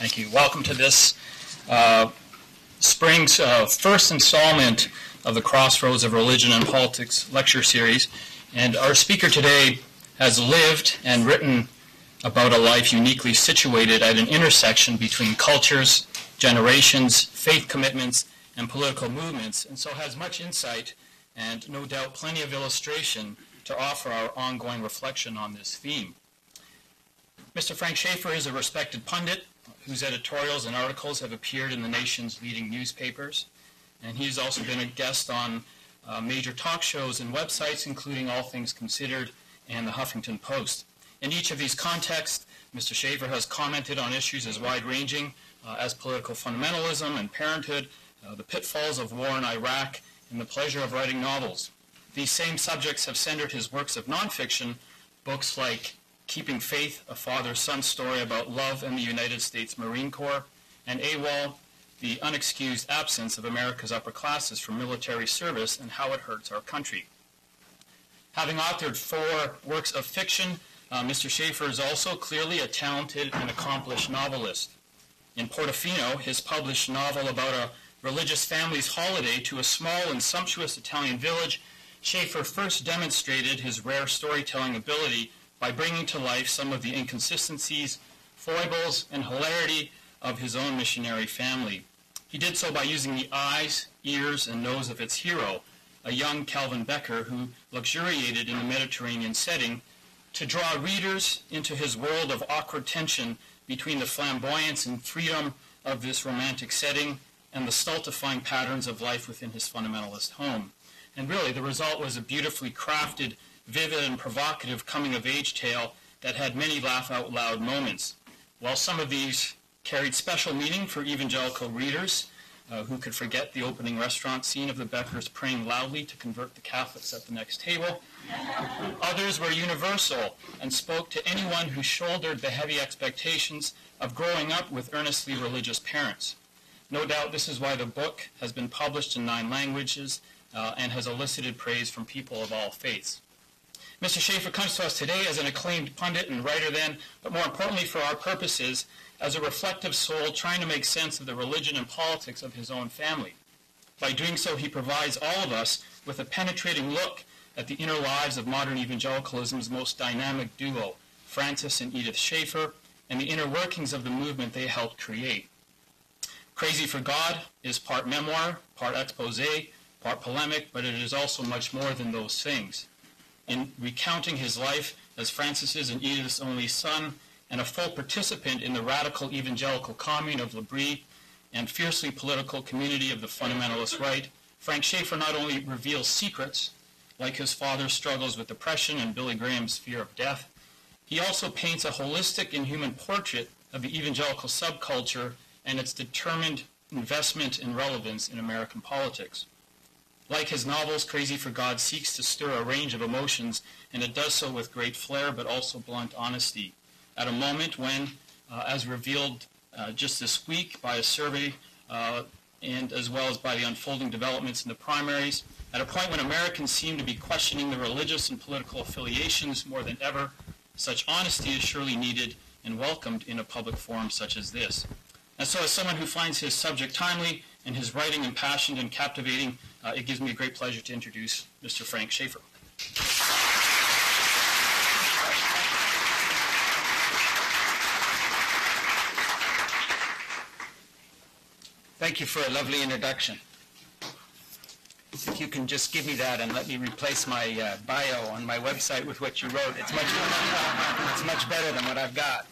Thank you. Welcome to this spring's first installment of the Crossroads of Religion and Politics lecture series. And our speaker today has lived and written about a life uniquely situated at an intersection between cultures, generations, faith commitments, and political movements, and so has much insight and no doubt plenty of illustration to offer our ongoing reflection on this theme. Mr. Frank Schaeffer is a respected pundit whose editorials and articles have appeared in the nation's leading newspapers, and he's also been a guest on major talk shows and websites, including All Things Considered and the Huffington Post. In each of these contexts, Mr. Schaeffer has commented on issues as wide-ranging as political fundamentalism and parenthood, the pitfalls of war in Iraq, and the pleasure of writing novels. These same subjects have centered his works of nonfiction, books like Keeping Faith, a father-son story about love and the United States Marine Corps, and AWOL, the unexcused absence of America's upper classes from military service and how it hurts our country. Having authored 4 works of fiction, Mr. Schaeffer is also clearly a talented and accomplished novelist. In Portofino, his published novel about a religious family's holiday to a small and sumptuous Italian village, Schaeffer first demonstrated his rare storytelling ability by bringing to life some of the inconsistencies, foibles, and hilarity of his own missionary family. He did so by using the eyes, ears, and nose of its hero, a young Calvin Becker who luxuriated in a Mediterranean setting, to draw readers into his world of awkward tension between the flamboyance and freedom of this romantic setting and the stultifying patterns of life within his fundamentalist home. And really, the result was a beautifully crafted, vivid, and provocative coming-of-age tale that had many laugh-out-loud moments. While some of these carried special meaning for evangelical readers who could forget the opening restaurant scene of the Beckers praying loudly to convert the Catholics at the next table, others were universal and spoke to anyone who shouldered the heavy expectations of growing up with earnestly religious parents. No doubt this is why the book has been published in 9 languages and has elicited praise from people of all faiths. Mr. Schaeffer comes to us today as an acclaimed pundit and writer then, but more importantly for our purposes, as a reflective soul trying to make sense of the religion and politics of his own family. By doing so, he provides all of us with a penetrating look at the inner lives of modern evangelicalism's most dynamic duo, Francis and Edith Schaeffer, and the inner workings of the movement they helped create. Crazy for God is part memoir, part expose, part polemic, but it is also much more than those things. In recounting his life as Francis's and Edith's only son and a full participant in the radical evangelical commune of L'Abri and fiercely political community of the fundamentalist right, Frank Schaeffer not only reveals secrets, like his father's struggles with depression and Billy Graham's fear of death, he also paints a holistic and human portrait of the evangelical subculture and its determined investment and relevance in American politics. Like his novels, Crazy for God seeks to stir a range of emotions, and it does so with great flair but also blunt honesty. At a moment when, as revealed just this week by a survey and as well as by the unfolding developments in the primaries, at a point when Americans seem to be questioning the religious and political affiliations more than ever, such honesty is surely needed and welcomed in a public forum such as this. And so as someone who finds his subject timely and his writing impassioned and captivating, it gives me a great pleasure to introduce Mr. Frank Schaeffer. Thank you for a lovely introduction. If you can just give me that and let me replace my bio on my website with what you wrote, it's much better than what I've got.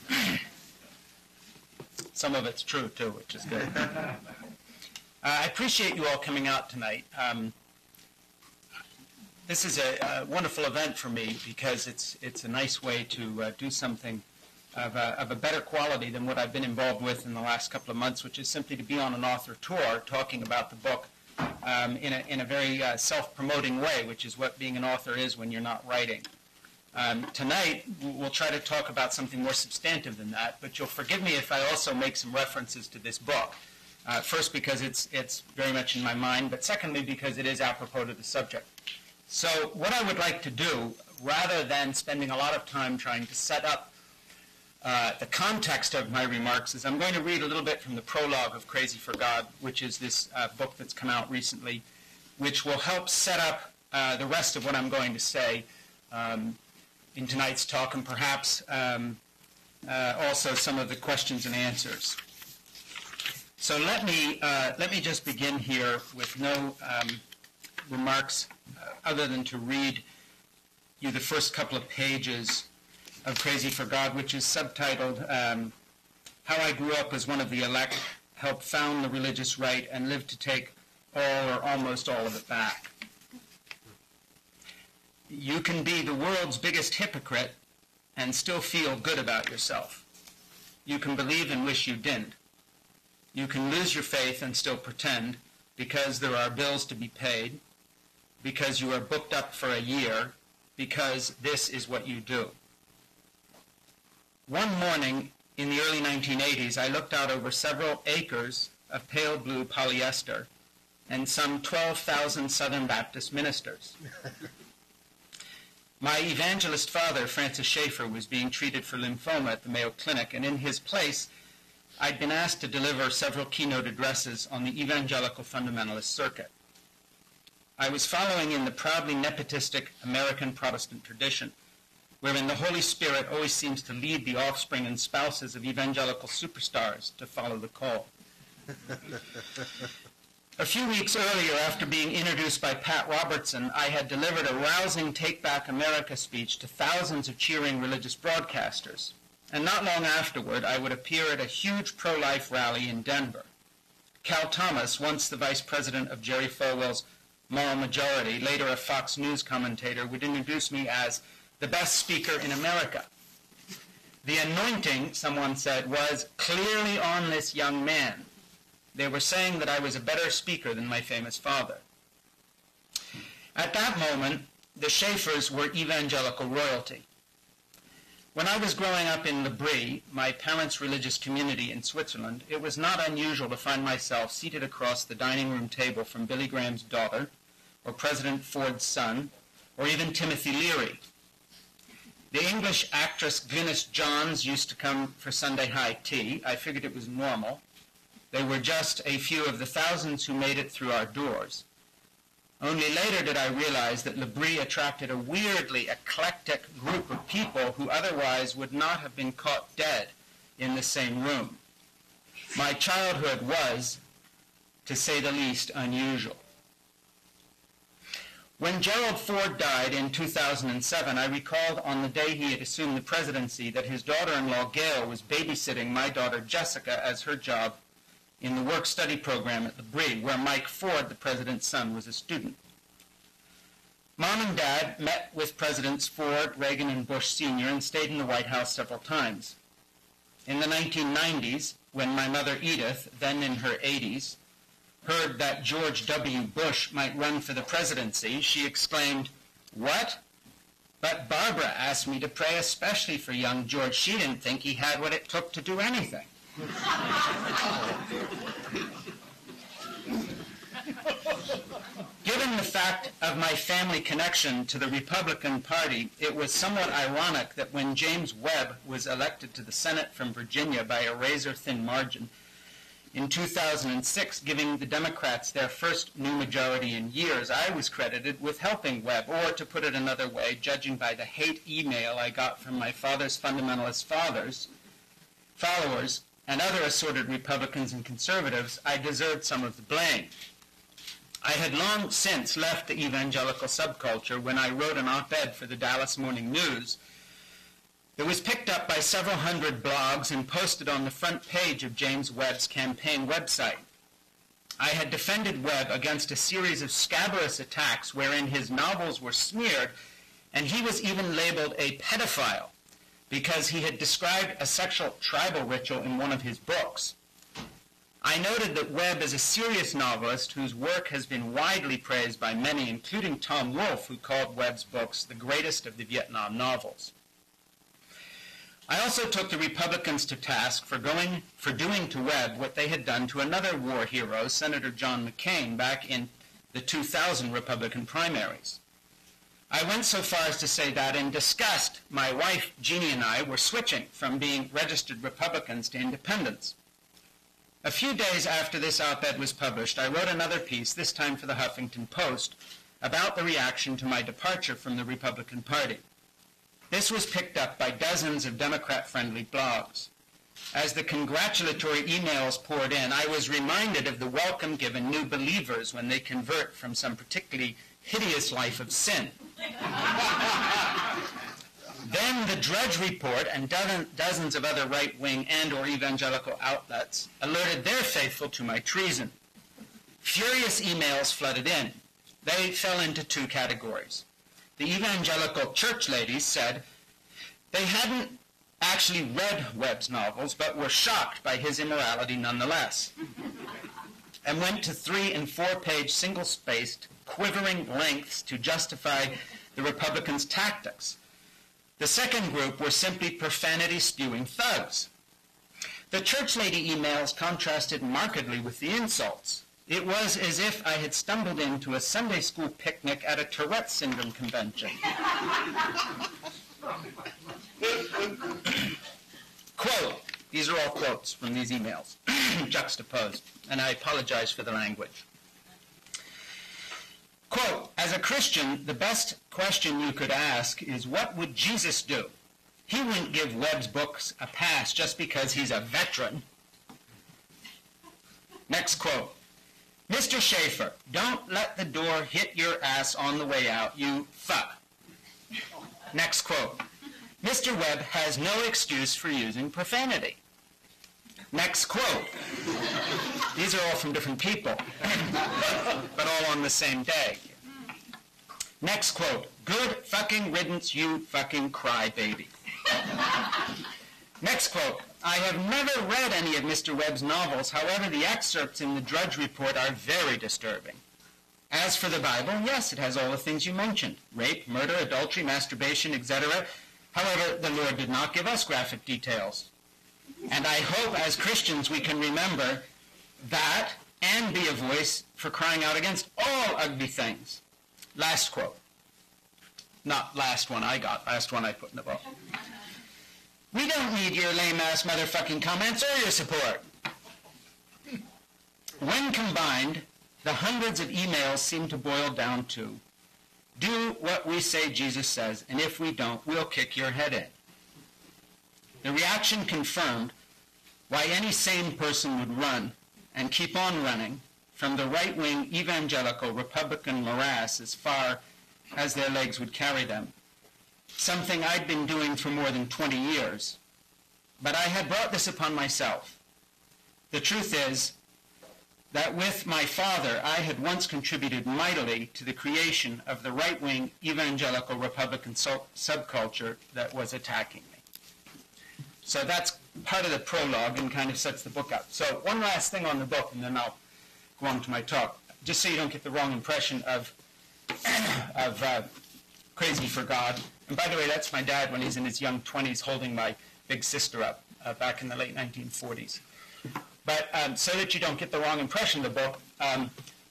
Some of it's true, too, which is good. I appreciate you all coming out tonight. This is a wonderful event for me because it's a nice way to do something of a better quality than what I've been involved with in the last couple of months, which is simply to be on an author tour talking about the book in a very self-promoting way, which is what being an author is when you're not writing. Tonight, we'll try to talk about something more substantive than that, but you'll forgive me if I also make some references to this book. First, because it's very much in my mind, but secondly, because it is apropos to the subject. So what I would like to do, rather than spending a lot of time trying to set up The context of my remarks is I'm going to read a little bit from the prologue of Crazy for God, which is this book that's come out recently, which will help set up the rest of what I'm going to say in tonight's talk, and perhaps also some of the questions and answers. So let me just begin here with no remarks other than to read you the first couple of pages of Crazy for God, which is subtitled How I Grew Up as One of the Elect, Helped Found the Religious Right, and Lived to Take All or Almost All of It Back. You can be the world's biggest hypocrite and still feel good about yourself. You can believe and wish you didn't. You can lose your faith and still pretend because there are bills to be paid, because you are booked up for a year, because this is what you do. One morning in the early 1980s, I looked out over several acres of pale blue polyester and some 12,000 Southern Baptist ministers. My evangelist father, Francis Schaeffer, was being treated for lymphoma at the Mayo Clinic, and in his place, I'd been asked to deliver several keynote addresses on the evangelical fundamentalist circuit. I was following in the proudly nepotistic American Protestant tradition, wherein the Holy Spirit always seems to lead the offspring and spouses of evangelical superstars to follow the call. A few weeks earlier, after being introduced by Pat Robertson, I had delivered a rousing Take Back America speech to thousands of cheering religious broadcasters. And not long afterward, I would appear at a huge pro-life rally in Denver. Cal Thomas, once the vice president of Jerry Falwell's Moral Majority, later a Fox News commentator, would introduce me as the best speaker in America. The anointing, someone said, was clearly on this young man. They were saying that I was a better speaker than my famous father. At that moment, the Schaeffers were evangelical royalty. When I was growing up in Le Brie, my parents' religious community in Switzerland, it was not unusual to find myself seated across the dining room table from Billy Graham's daughter, or President Ford's son, or even Timothy Leary. The English actress Glynis Johns used to come for Sunday high tea. I figured it was normal. They were just a few of the thousands who made it through our doors. Only later did I realize that Le Brie attracted a weirdly eclectic group of people who otherwise would not have been caught dead in the same room. My childhood was, to say the least, unusual. When Gerald Ford died in 2007, I recalled on the day he had assumed the presidency that his daughter-in-law Gail was babysitting my daughter Jessica as her job in the work-study program at Le Brie, where Mike Ford, the president's son, was a student. Mom and Dad met with Presidents Ford, Reagan, and Bush Sr. and stayed in the White House several times. In the 1990s, when my mother Edith, then in her 80s, heard that George W. Bush might run for the presidency, she exclaimed, "What? But Barbara asked me to pray especially for young George. She didn't think he had what it took to do anything." Given the fact of my family connection to the Republican Party, it was somewhat ironic that when James Webb was elected to the Senate from Virginia by a razor-thin margin in 2006, giving the Democrats their first new majority in years, I was credited with helping Webb, or to put it another way, judging by the hate email I got from my father's fundamentalist followers, and other assorted Republicans and conservatives, I deserved some of the blame. I had long since left the evangelical subculture when I wrote an op-ed for the Dallas Morning News. It was picked up by several hundred blogs and posted on the front page of James Webb's campaign website. I had defended Webb against a series of scabrous attacks wherein his novels were smeared, and he was even labeled a pedophile because he had described a sexual tribal ritual in one of his books. I noted that Webb is a serious novelist whose work has been widely praised by many, including Tom Wolfe, who called Webb's books the greatest of the Vietnam novels. I also took the Republicans to task for doing to Webb what they had done to another war hero, Senator John McCain, back in the 2000 Republican primaries. I went so far as to say that in disgust, my wife, Jeannie, and I were switching from being registered Republicans to independents. A few days after this op-ed was published, I wrote another piece, this time for the Huffington Post, about the reaction to my departure from the Republican Party. This was picked up by dozens of Democrat-friendly blogs. As the congratulatory emails poured in, I was reminded of the welcome given new believers when they convert from some particularly hideous life of sin. Then the Drudge Report and dozens of other right-wing and or evangelical outlets alerted their faithful to my treason. Furious emails flooded in. They fell into two categories. The evangelical church ladies said they hadn't actually read Webb's novels, but were shocked by his immorality nonetheless, and went to 3- and 4-page single-spaced, quivering lengths to justify the Republicans' tactics. The second group were simply profanity-spewing thugs. The church lady emails contrasted markedly with the insults. It was as if I had stumbled into a Sunday school picnic at a Tourette syndrome convention. Quote, these are all quotes from these emails, juxtaposed, and I apologize for the language. Quote, as a Christian, the best question you could ask is, what would Jesus do? He wouldn't give Webb's books a pass just because he's a veteran. Next quote, Mr. Schaeffer, don't let the door hit your ass on the way out, you fuck. Next quote, Mr. Webb has no excuse for using profanity. Next quote. These are all from different people, but all on the same day. Next quote. Good fucking riddance, you fucking crybaby. Next quote. I have never read any of Mr. Webb's novels. However, the excerpts in the Drudge Report are very disturbing. As for the Bible, yes, it has all the things you mentioned. Rape, murder, adultery, masturbation, etc. However, the Lord did not give us graphic details. And I hope as Christians we can remember that and be a voice for crying out against all ugly things. Last quote. Not last one I got, last one I put in the book. We don't need your lame-ass motherfucking comments or your support. When combined, the hundreds of emails seem to boil down to, do what we say Jesus says, and if we don't, we'll kick your head in. The reaction confirmed why any sane person would run and keep on running from the right-wing evangelical Republican morass as far as their legs would carry them, something I'd been doing for more than 20 years. But I had brought this upon myself. The truth is that with my father, I had once contributed mightily to the creation of the right-wing evangelical Republican subculture that was attacking me. So that's part of the prologue and kind of sets the book up. So one last thing on the book, and then I'll go on to my talk, just so you don't get the wrong impression of Crazy for God. And by the way, that's my dad when he's in his young 20s holding my big sister up back in the late 1940s. But so that you don't get the wrong impression of the book,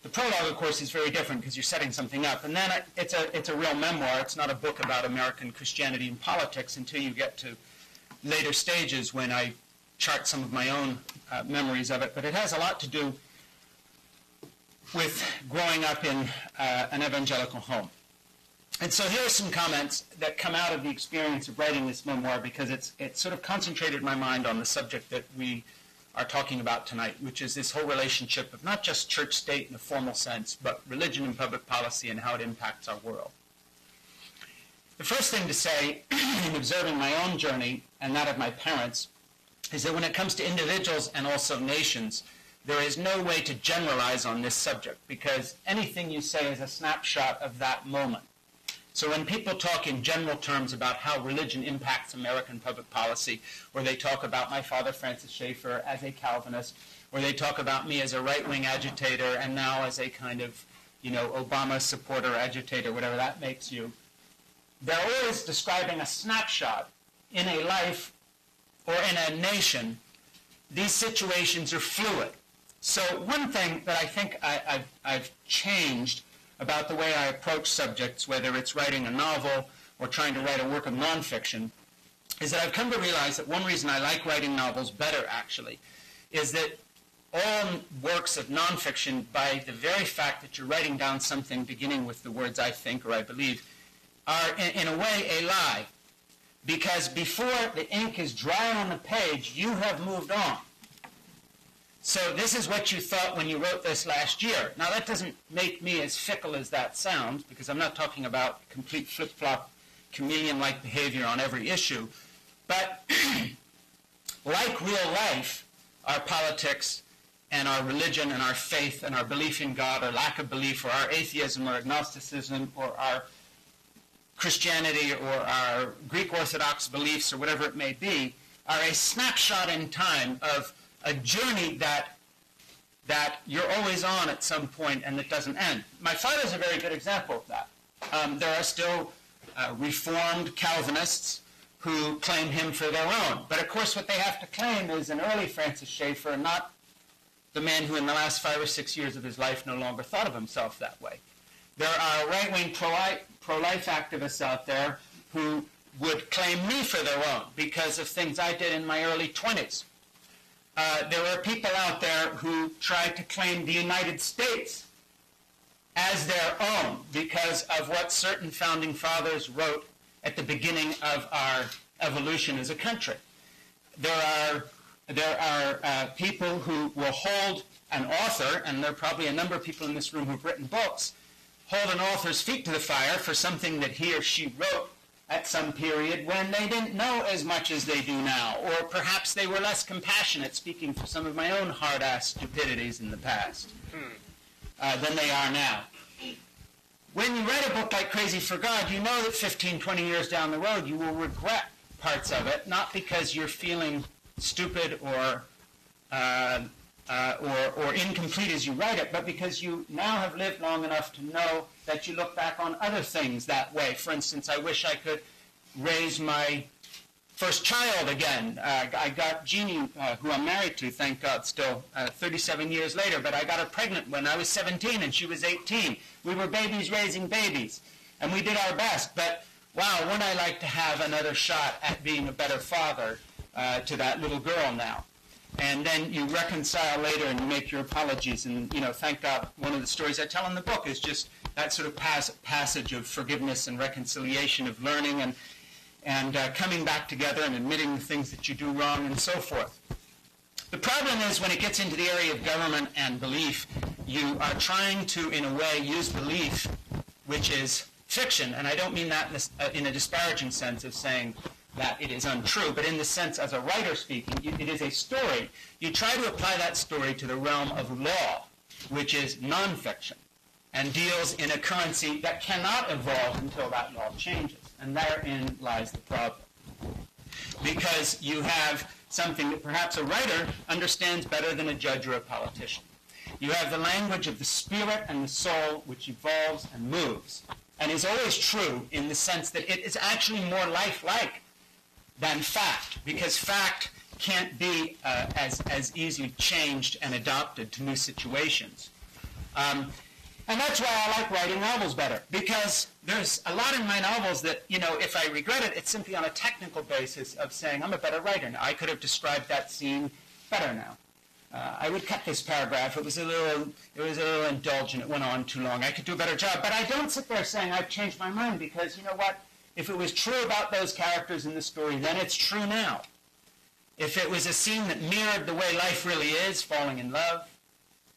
the prologue, of course, is very different because you're setting something up. And then it's a real memoir. It's not a book about American Christianity and politics until you get to later stages when I chart some of my own memories of it. But it has a lot to do with growing up in an evangelical home. And so here are some comments that come out of the experience of writing this memoir, because it sort of concentrated my mind on the subject that we are talking about tonight, which is this whole relationship of not just church-state in a formal sense, but religion and public policy and how it impacts our world. The first thing to say in observing my own journey and that of my parents is that when it comes to individuals and also nations, there is no way to generalize on this subject, because anything you say is a snapshot of that moment. So when people talk in general terms about how religion impacts American public policy, or they talk about my father, Francis Schaeffer, as a Calvinist, or they talk about me as a right-wing agitator and now as a kind of, Obama supporter, agitator, whatever that makes you, they're always describing a snapshot in a life or in a nation. These situations are fluid. So one thing that I think I've changed about the way I approach subjects, whether it's writing a novel or trying to write a work of nonfiction, is that I've come to realize that one reason I like writing novels better, actually, is that all works of nonfiction, by the very fact that you're writing down something beginning with the words I think or I believe, are in a way a lie. Because before the ink is dry on the page, you have moved on. So this is what you thought when you wrote this last year. Now that doesn't make me as fickle as that sounds, because I'm not talking about complete flip-flop, chameleon-like behavior on every issue. But like real life, our politics and our religion and our faith and our belief in God or lack of belief, or our atheism or agnosticism or our Christianity or our Greek Orthodox beliefs or whatever it may be, are a snapshot in time of a journey that you're always on at some point and that doesn't end. My father's a very good example of that. There are still Reformed Calvinists who claim him for their own. But of course what they have to claim is an early Francis Schaeffer, not the man who in the last 5 or 6 years of his life no longer thought of himself that way. There are right-wing pro-life activists out there who would claim me for their own because of things I did in my early 20s. There are people out there who tried to claim the United States as their own because of what certain founding fathers wrote at the beginning of our evolution as a country. There are people who will hold an author, and there are probably a number of people in this room who've written books, hold an author's feet to the fire for something that he or she wrote at some period when they didn't know as much as they do now, or perhaps they were less compassionate, speaking for some of my own hard-ass stupidities in the past, than they are now. When you write a book like Crazy for God, you know that 15, 20 years down the road you will regret parts of it, not because you're feeling stupid or incomplete as you write it, but because you now have lived long enough to know that you look back on other things that way. For instance, I wish I could raise my first child again. I got Jeannie, who I'm married to, thank God, still 37 years later, but I got her pregnant when I was 17 and she was 18. We were babies raising babies, and we did our best, but wow, wouldn't I like to have another shot at being a better father to that little girl now. And then you reconcile later and you make your apologies. And, you know, thank God, one of the stories I tell in the book is just that sort of passage of forgiveness and reconciliation, of learning and coming back together and admitting the things that you do wrong and so forth. The problem is when it gets into the area of government and belief, you are trying to, in a way, use belief, which is fiction. And I don't mean that in a disparaging sense of saying that it is untrue, but in the sense, as a writer speaking, it is a story. You try to apply that story to the realm of law, which is nonfiction, and deals in a currency that cannot evolve until that law changes. And therein lies the problem. Because you have something that perhaps a writer understands better than a judge or a politician. You have the language of the spirit and the soul, which evolves and moves, and is always true in the sense that it is actually more lifelike than fact, because fact can't be as easily changed and adopted to new situations. And that's why I like writing novels better, because there's a lot in my novels that, you know, if I regret it, it's simply on a technical basis of saying I'm a better writer now. I could have described that scene better now. I would cut this paragraph. It was a little indulgent. It went on too long. I could do a better job. But I don't sit there saying I've changed my mind, because you know what? If it was true about those characters in the story, then it's true now. If it was a scene that mirrored the way life really is, falling in love,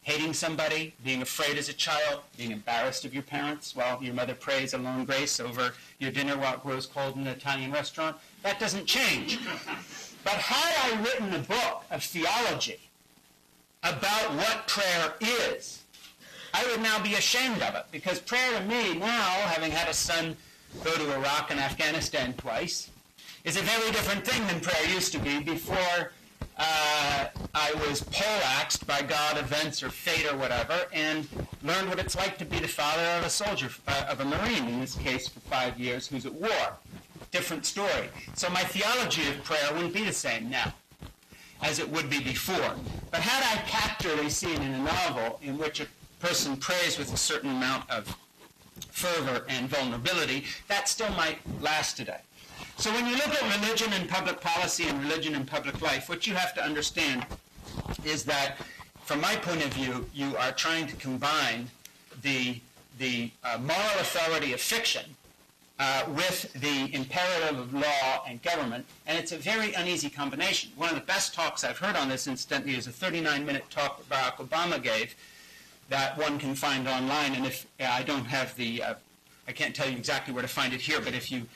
hating somebody, being afraid as a child, being embarrassed of your parents while your mother prays a lone grace over your dinner while it grows cold in an Italian restaurant, that doesn't change. But had I written a book of theology about what prayer is, I would now be ashamed of it, because prayer to me now, having had a son go to Iraq and Afghanistan twice, is a very different thing than prayer used to be before I was poleaxed by God, events, or fate, or whatever, and learned what it's like to be the father of a soldier, of a Marine, in this case, for 5 years, who's at war. Different story. So my theology of prayer wouldn't be the same now as it would be before. But had I captured a scene in a novel in which a person prays with a certain amount of fervor and vulnerability, that still might last today. So when you look at religion and public policy and religion and public life, what you have to understand is that, from my point of view, you are trying to combine the moral authority of fiction with the imperative of law and government, and it's a very uneasy combination. One of the best talks I've heard on this, incidentally, is a 39-minute talk that Barack Obama gave that one can find online, and if I don't have the, I can't tell you exactly where to find it here, but if you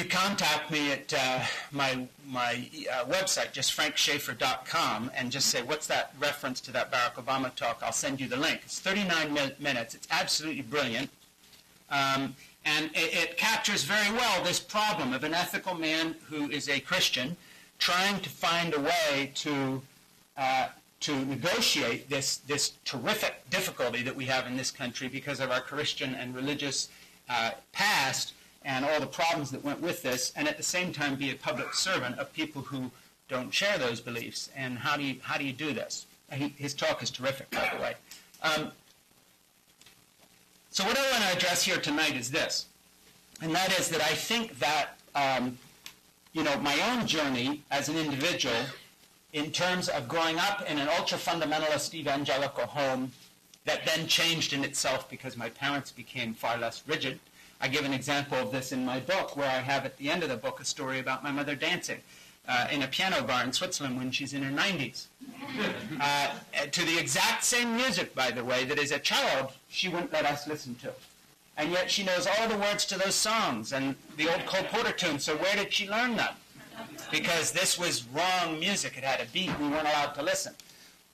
contact me at my website, just frankschaeffer.com, and just say, what's that reference to that Barack Obama talk, I'll send you the link. It's 39 minutes. It's absolutely brilliant. And it captures very well this problem of an ethical man who is a Christian trying to find a way to negotiate this terrific difficulty that we have in this country because of our Christian and religious past and all the problems that went with this, and at the same time be a public servant of people who don't share those beliefs. And how do you do this? His talk is terrific, by the way. So what I want to address here tonight is this, and that is that I think that my own journey as an individual, in terms of growing up in an ultra-fundamentalist evangelical home that then changed in itself because my parents became far less rigid. I give an example of this in my book, where I have at the end of the book a story about my mother dancing in a piano bar in Switzerland when she's in her 90s. To the exact same music, by the way, that as a child she wouldn't let us listen to. And yet she knows all the words to those songs and the old Cole Porter tunes. So where did she learn them? Because this was wrong music. It had a beat. We weren't allowed to listen.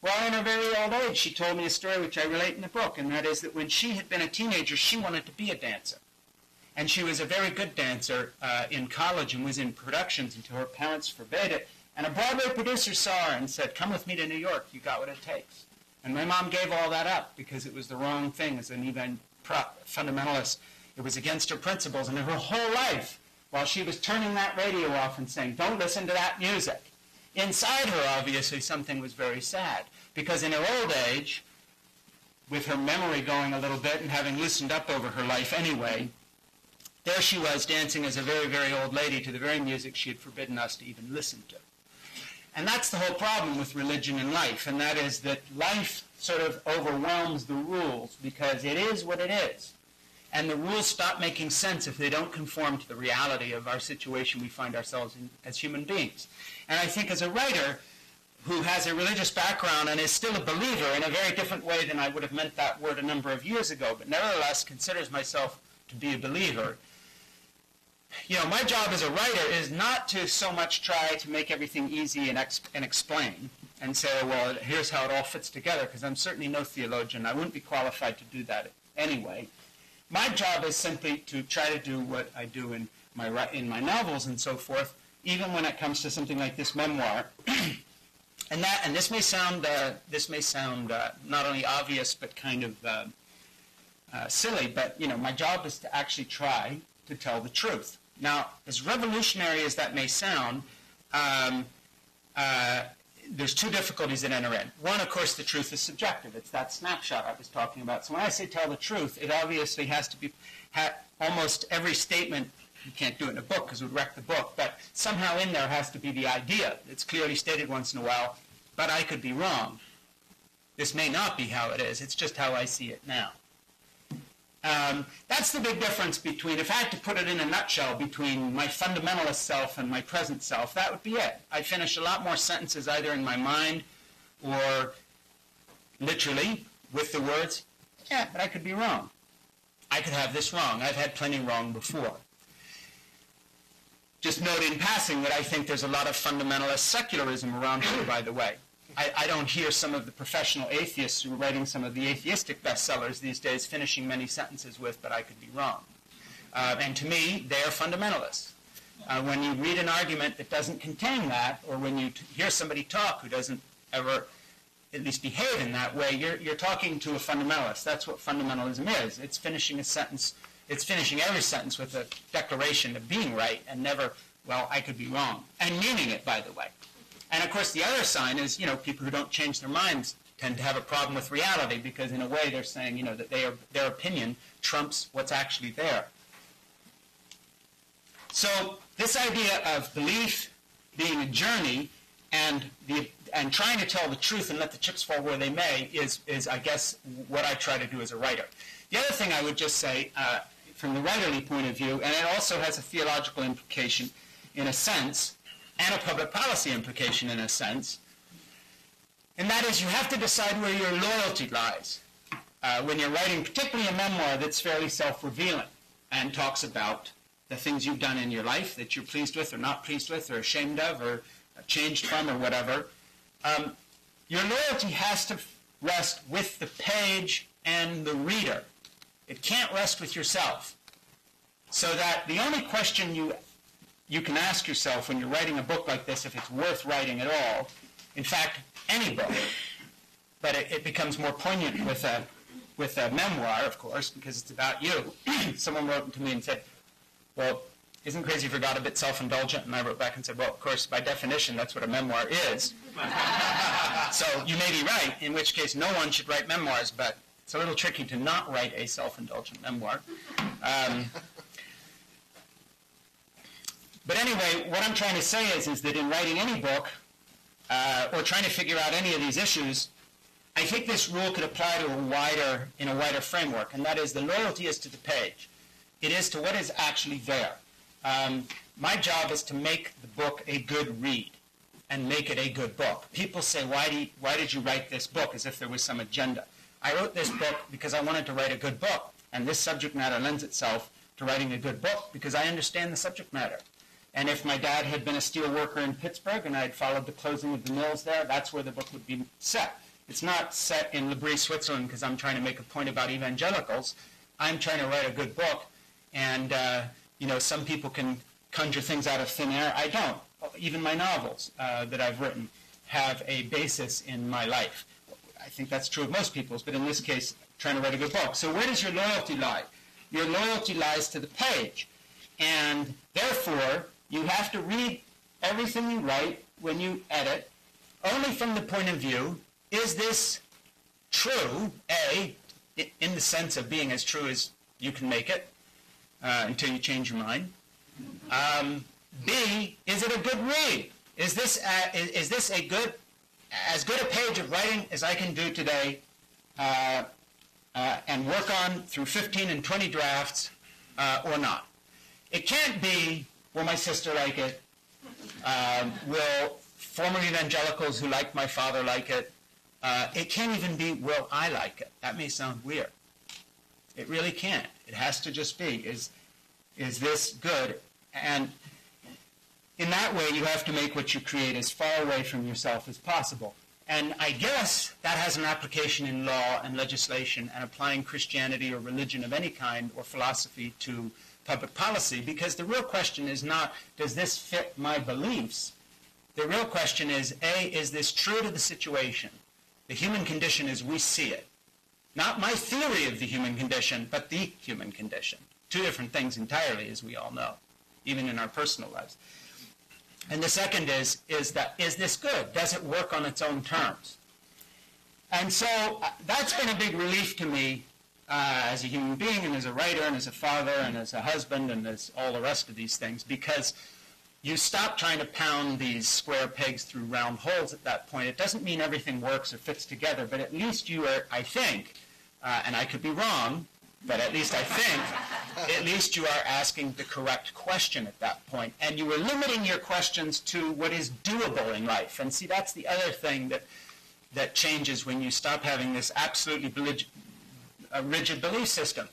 Well, in her very old age, she told me a story which I relate in the book, and that is that when she had been a teenager, she wanted to be a dancer. And she was a very good dancer in college and was in productions until her parents forbade it. And a Broadway producer saw her and said, "Come with me to New York. You got what it takes." And my mom gave all that up because it was the wrong thing as an fundamentalist. It was against her principles. And her whole life, while she was turning that radio off and saying, "Don't listen to that music," inside her, obviously, something was very sad. Because in her old age, with her memory going a little bit and having loosened up over her life anyway, there she was dancing as a very, very old lady to the very music she had forbidden us to even listen to. And that's the whole problem with religion and life, and that is that life sort of overwhelms the rules because it is what it is. And the rules stop making sense if they don't conform to the reality of our situation we find ourselves in as human beings. And I think as a writer who has a religious background and is still a believer in a very different way than I would have meant that word a number of years ago, but nevertheless considers myself to be a believer, my job as a writer is not to so much try to make everything easy and explain and say, well, here's how it all fits together, because I'm certainly no theologian. I wouldn't be qualified to do that anyway. My job is simply to try to do what I do in my novels and so forth, even when it comes to something like this memoir. and this may sound not only obvious but kind of silly, but my job is to actually try to tell the truth. Now, as revolutionary as that may sound, there's two difficulties that enter in. One, of course, the truth is subjective. It's that snapshot I was talking about. So when I say tell the truth, it obviously has to be almost every statement. You can't do it in a book because it would wreck the book, but somehow in there has to be the idea. It's clearly stated once in a while, but I could be wrong. This may not be how it is. It's just how I see it now. That's the big difference between, if I had to put it in a nutshell, between my fundamentalist self and my present self, that would be it. I finish a lot more sentences either in my mind or literally with the words, yeah, but I could be wrong. I could have this wrong. I've had plenty wrong before. Just note in passing that I think there's a lot of fundamentalist secularism around here, by the way. I don't hear some of the professional atheists who are writing some of the atheistic bestsellers these days finishing many sentences with, but I could be wrong. And to me, they are fundamentalists. When you read an argument that doesn't contain that, or when you hear somebody talk who doesn't ever at least behave in that way, you're talking to a fundamentalist. That's what fundamentalism is. It's finishing a sentence. It's finishing every sentence with a declaration of being right and never, well, I could be wrong. And meaning it, by the way. And of course, the other sign is, people who don't change their minds tend to have a problem with reality because in a way they're saying, you know, that their opinion trumps what's actually there. So this idea of belief being a journey and trying to tell the truth and let the chips fall where they may is I guess, what I try to do as a writer. The other thing I would just say, from the writerly point of view, and it also has a theological implication in a sense, and a public policy implication in a sense, and that is you have to decide where your loyalty lies when you're writing particularly a memoir that's fairly self-revealing and talks about the things you've done in your life that you're pleased with or not pleased with or ashamed of or changed from or whatever. Your loyalty has to rest with the page and the reader. It can't rest with yourself. So that the only question you can ask yourself when you're writing a book like this, if it's worth writing at all, in fact, any book, but it becomes more poignant with a memoir, of course, because it's about you. Someone wrote to me and said, well, isn't Crazy for God a bit self-indulgent? And I wrote back and said, well, of course, by definition, that's what a memoir is. So you may be right, in which case no one should write memoirs, but it's a little tricky to not write a self-indulgent memoir. But anyway, what I'm trying to say is that in writing any book, or trying to figure out any of these issues, I think this rule could apply to in a wider framework, and that is the loyalty is to the page. It is to what is actually there. My job is to make the book a good read and make it a good book. People say, why did you write this book, as if there was some agenda. I wrote this book because I wanted to write a good book, and this subject matter lends itself to writing a good book because I understand the subject matter. And if my dad had been a steel worker in Pittsburgh and I had followed the closing of the mills there, that's where the book would be set. It's not set in L'Abri, Switzerland, because I'm trying to make a point about evangelicals. I'm trying to write a good book. And, some people can conjure things out of thin air. I don't. Even my novels that I've written have a basis in my life. I think that's true of most people's, but in this case, trying to write a good book. So where does your loyalty lie? Your loyalty lies to the page. And therefore, you have to read everything you write when you edit, only from the point of view, is this true, A, in the sense of being as true as you can make it, until you change your mind. B, is it a good read? Is this as good a page of writing as I can do today, and work on through 15 and 20 drafts, or not? It can't be, will my sister like it? Will former evangelicals who like my father like it? It can't even be, will I like it? That may sound weird. It really can't. It has to just be, is this good? And in that way, you have to make what you create as far away from yourself as possible. And I guess that has an application in law and legislation and applying Christianity or religion of any kind or philosophy to public policy, because the real question is not, does this fit my beliefs? The real question is, A, is this true to the situation? The human condition as we see it. Not my theory of the human condition, but the human condition. Two different things entirely, as we all know, even in our personal lives. And the second is this good? Does it work on its own terms? And so that's been a big relief to me as a human being and as a writer and as a father and as a husband and as all the rest of these things, because you stop trying to pound these square pegs through round holes at that point. It doesn't mean everything works or fits together, but at least you are, I think, and I could be wrong, but at least I think, at least you are asking the correct question at that point. And you are limiting your questions to what is doable in life. And see, that's the other thing that changes when you stop having this absolutely rigid belief system.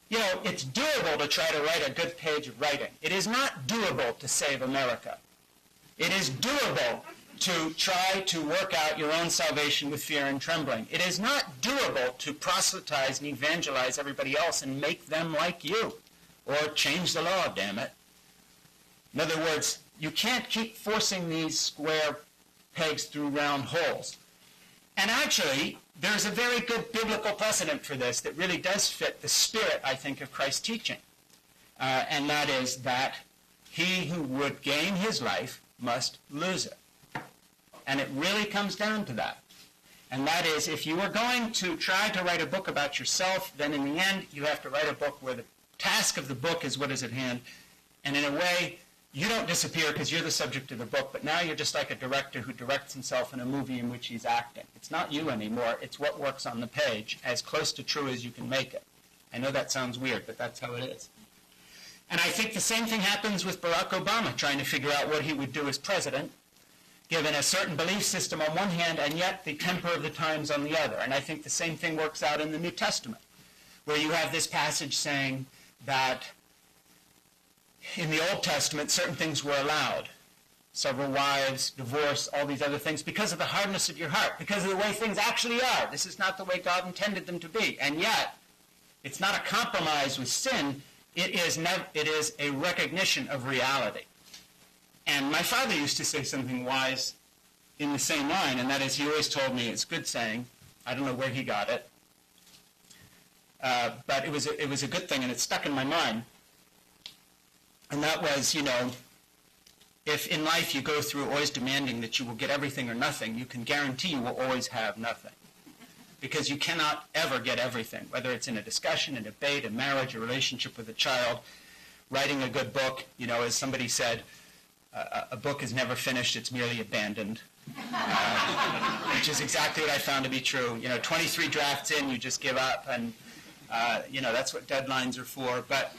You know, it's doable to try to write a good page of writing. It is not doable to save America. It is doable to try to work out your own salvation with fear and trembling. It is not doable to proselytize and evangelize everybody else and make them like you, or change the law, damn it. In other words, you can't keep forcing these square pegs through round holes. And actually, there's a very good biblical precedent for this that really does fit the spirit, I think, of Christ's teaching. And that is that he who would gain his life must lose it. And it really comes down to that. And that is, if you are going to try to write a book about yourself, then in the end, you have to write a book where the task of the book is what is at hand. And in a way, you don't disappear because you're the subject of the book, but now you're just like a director who directs himself in a movie in which he's acting. It's not you anymore. It's what works on the page, as close to true as you can make it. I know that sounds weird, but that's how it is. And I think the same thing happens with Barack Obama trying to figure out what he would do as president, given a certain belief system on one hand and yet the temper of the times on the other. And I think the same thing works out in the New Testament, where you have this passage saying that in the Old Testament certain things were allowed. Several wives, divorce, all these other things, because of the hardness of your heart, because of the way things actually are. This is not the way God intended them to be. And yet, it's not a compromise with sin. It is a recognition of reality. And my father used to say something wise in the same line, and that is, he always told me, it's a good saying, I don't know where he got it, but it was a good thing, and it stuck in my mind. And that was, if in life you go through always demanding that you will get everything or nothing, you can guarantee you will always have nothing. Because you cannot ever get everything, whether it's in a discussion, a debate, a marriage, a relationship with a child, writing a good book. As somebody said, a book is never finished, it's merely abandoned, which is exactly what I found to be true. 23 drafts in, you just give up, and that's what deadlines are for. But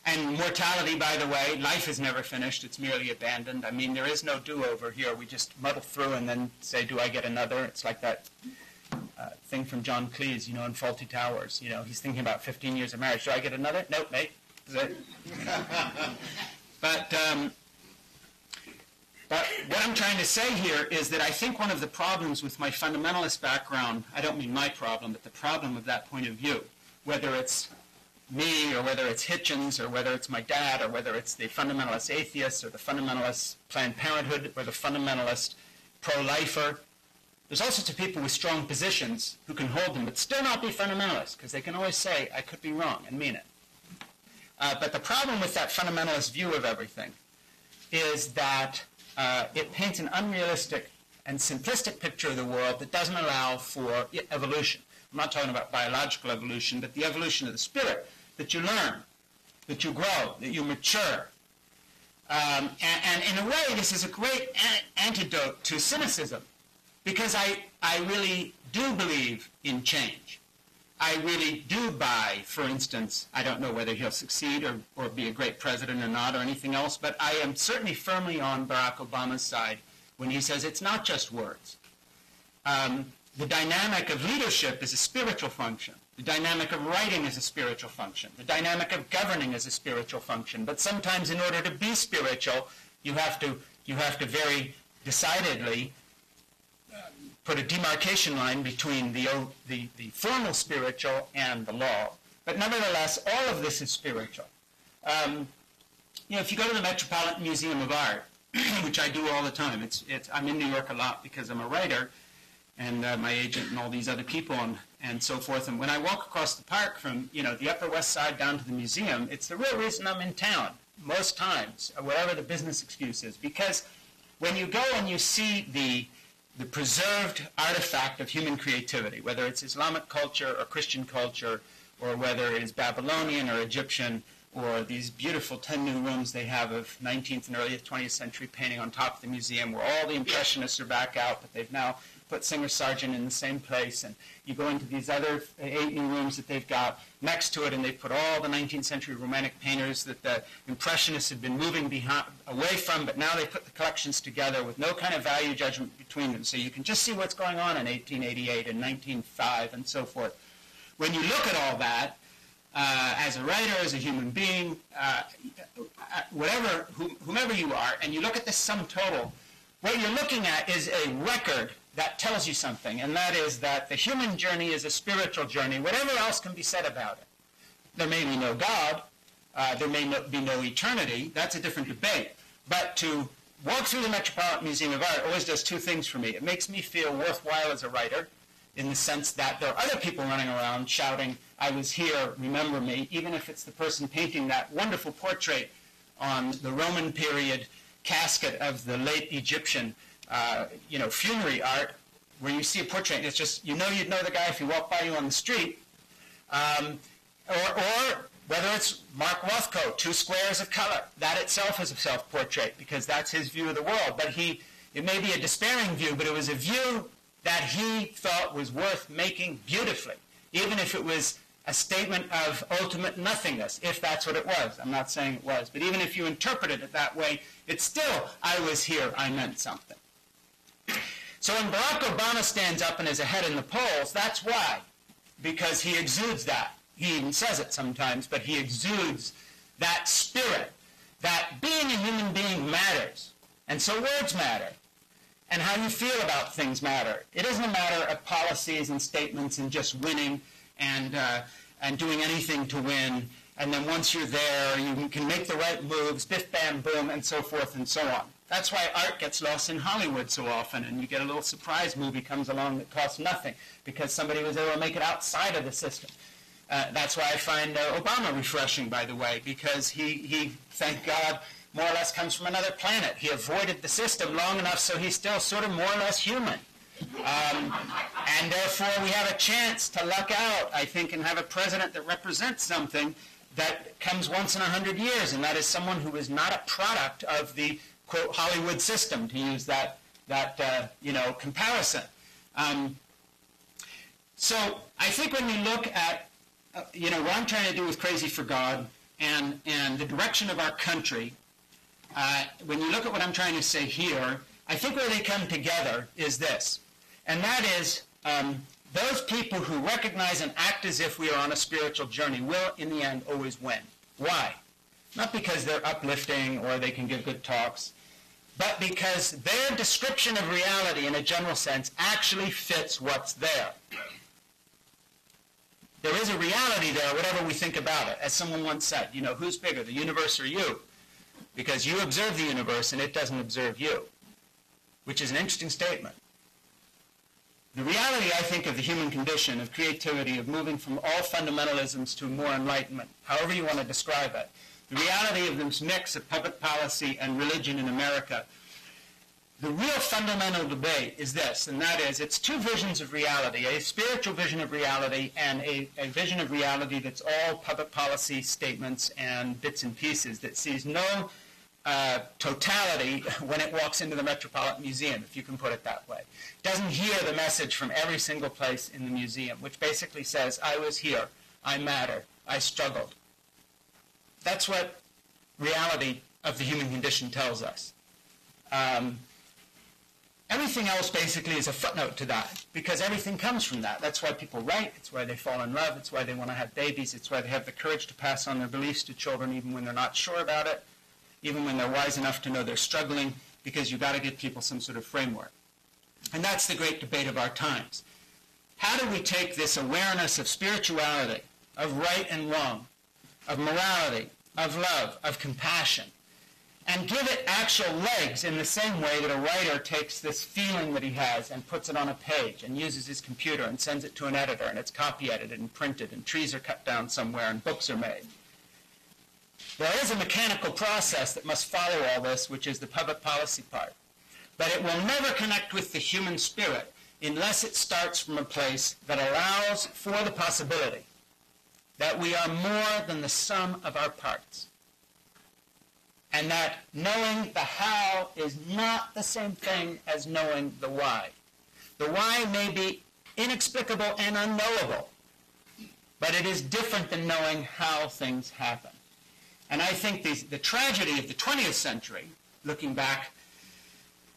and mortality, by the way, life is never finished, it's merely abandoned. I mean, there is no do-over here. We just muddle through and then say, do I get another? It's like that thing from John Cleese, in Fawlty Towers. He's thinking about 15 years of marriage. Do I get another? Nope, mate. Is it? But what I'm trying to say here is that I think one of the problems with my fundamentalist background, I don't mean my problem, but the problem of that point of view, whether it's me or whether it's Hitchens or whether it's my dad or whether it's the fundamentalist atheist or the fundamentalist Planned Parenthood or the fundamentalist pro-lifer, there's all sorts of people with strong positions who can hold them but still not be fundamentalists because they can always say, I could be wrong and mean it. But the problem with that fundamentalist view of everything is that it paints an unrealistic and simplistic picture of the world that doesn't allow for evolution. I'm not talking about biological evolution, but the evolution of the spirit, that you learn, that you grow, that you mature. And in a way, this is a great antidote to cynicism, because I really do believe in change. I really do buy, for instance, I don't know whether he'll succeed or be a great president or not or anything else, but I am certainly firmly on Barack Obama's side when he says it's not just words. The dynamic of leadership is a spiritual function. The dynamic of writing is a spiritual function. The dynamic of governing is a spiritual function. But sometimes in order to be spiritual, you have to very decidedly put a demarcation line between the formal spiritual and the law. But nevertheless, all of this is spiritual. If you go to the Metropolitan Museum of Art, which I do all the time, I'm in New York a lot because I'm a writer, and my agent and all these other people and so forth. And when I walk across the park from the Upper West Side down to the museum, it's the real reason I'm in town most times, whatever the business excuse is. Because when you go and you see the preserved artifact of human creativity, whether it's Islamic culture or Christian culture, or whether it is Babylonian or Egyptian, or these beautiful 10 new rooms they have of 19th and early 20th century painting on top of the museum, where all the Impressionists are back out, but they've now put Singer Sargent in the same place, and you go into these other 8 new rooms that they've got next to it, and they put all the 19th century Romantic painters that the Impressionists had been moving away from, but now they put the collections together with no kind of value judgment between them, so you can just see what's going on in 1888 and 1905 and so forth. When you look at all that, as a writer, as a human being, whomever you are, and you look at the sum total, what you're looking at is a record that tells you something, and that is that the human journey is a spiritual journey, whatever else can be said about it. There may be no God, there may be no eternity, that's a different debate, but to walk through the Metropolitan Museum of Art always does 2 things for me. It makes me feel worthwhile as a writer, in the sense that there are other people running around shouting, I was here, remember me, even if it's the person painting that wonderful portrait on the Roman period casket of the late Egyptian funerary art, where you see a portrait, it's just, you'd know the guy if he walked by you on the street. Or whether it's Mark Rothko, Two Squares of Color. That itself is a self-portrait because that's his view of the world. But it may be a despairing view, but it was a view that he thought was worth making beautifully, even if it was a statement of ultimate nothingness, if that's what it was. I'm not saying it was, but even if you interpreted it that way, it's still, I was here, I meant something. So when Barack Obama stands up and is ahead in the polls, that's why, because he exudes that. He even says it sometimes, but he exudes that spirit, that being a human being matters. And so words matter. And how you feel about things matter. It isn't a matter of policies and statements and just winning and doing anything to win. And then once you're there, you can make the right moves, biff, bam, boom, and so forth and so on. That's why art gets lost in Hollywood so often, and you get a little surprise movie comes along that costs nothing because somebody was able to make it outside of the system. That's why I find Obama refreshing, by the way, because he, thank God, more or less comes from another planet. He avoided the system long enough so he's still sort of more or less human. And therefore we have a chance to luck out, I think, and have a president that represents something that comes once in 100 years, and that is someone who is not a product of the, quote, Hollywood system, to use that comparison. So I think when we look at what I'm trying to do with Crazy for God and the direction of our country, when you look at what I'm trying to say here, I think where they come together is this. And that is those people who recognize and act as if we are on a spiritual journey will, in the end, always win. Why? Not because they're uplifting or they can give good talks, but because their description of reality in a general sense actually fits what's there. There is a reality there, whatever we think about it. As someone once said, who's bigger, the universe or you? Because you observe the universe and it doesn't observe you, which is an interesting statement. The reality, I think, of the human condition, of creativity, of moving from all fundamentalisms to more enlightenment, however you want to describe it, the reality of this mix of public policy and religion in America, the real fundamental debate is this, and that is, it's two visions of reality, a spiritual vision of reality and a vision of reality that's all public policy statements and bits and pieces, that sees no totality when it walks into the Metropolitan Museum, if you can put it that way. Doesn't hear the message from every single place in the museum, which basically says, I was here, I matter, I struggled. That's what reality of the human condition tells us. Everything else basically is a footnote to that, because everything comes from that. That's why people write, it's why they fall in love, it's why they want to have babies, it's why they have the courage to pass on their beliefs to children even when they're not sure about it, even when they're wise enough to know they're struggling, because you've got to give people some sort of framework. And that's the great debate of our times. How do we take this awareness of spirituality, of right and wrong, of morality, of love, of compassion, and give it actual legs in the same way that a writer takes this feeling that he has and puts it on a page and uses his computer and sends it to an editor and it's copy edited and printed and trees are cut down somewhere and books are made. There is a mechanical process that must follow all this, which is the public policy part. But it will never connect with the human spirit unless it starts from a place that allows for the possibility that we are more than the sum of our parts. And that knowing the how is not the same thing as knowing the why. The why may be inexplicable and unknowable, but it is different than knowing how things happen. And I think the tragedy of the 20th century, looking back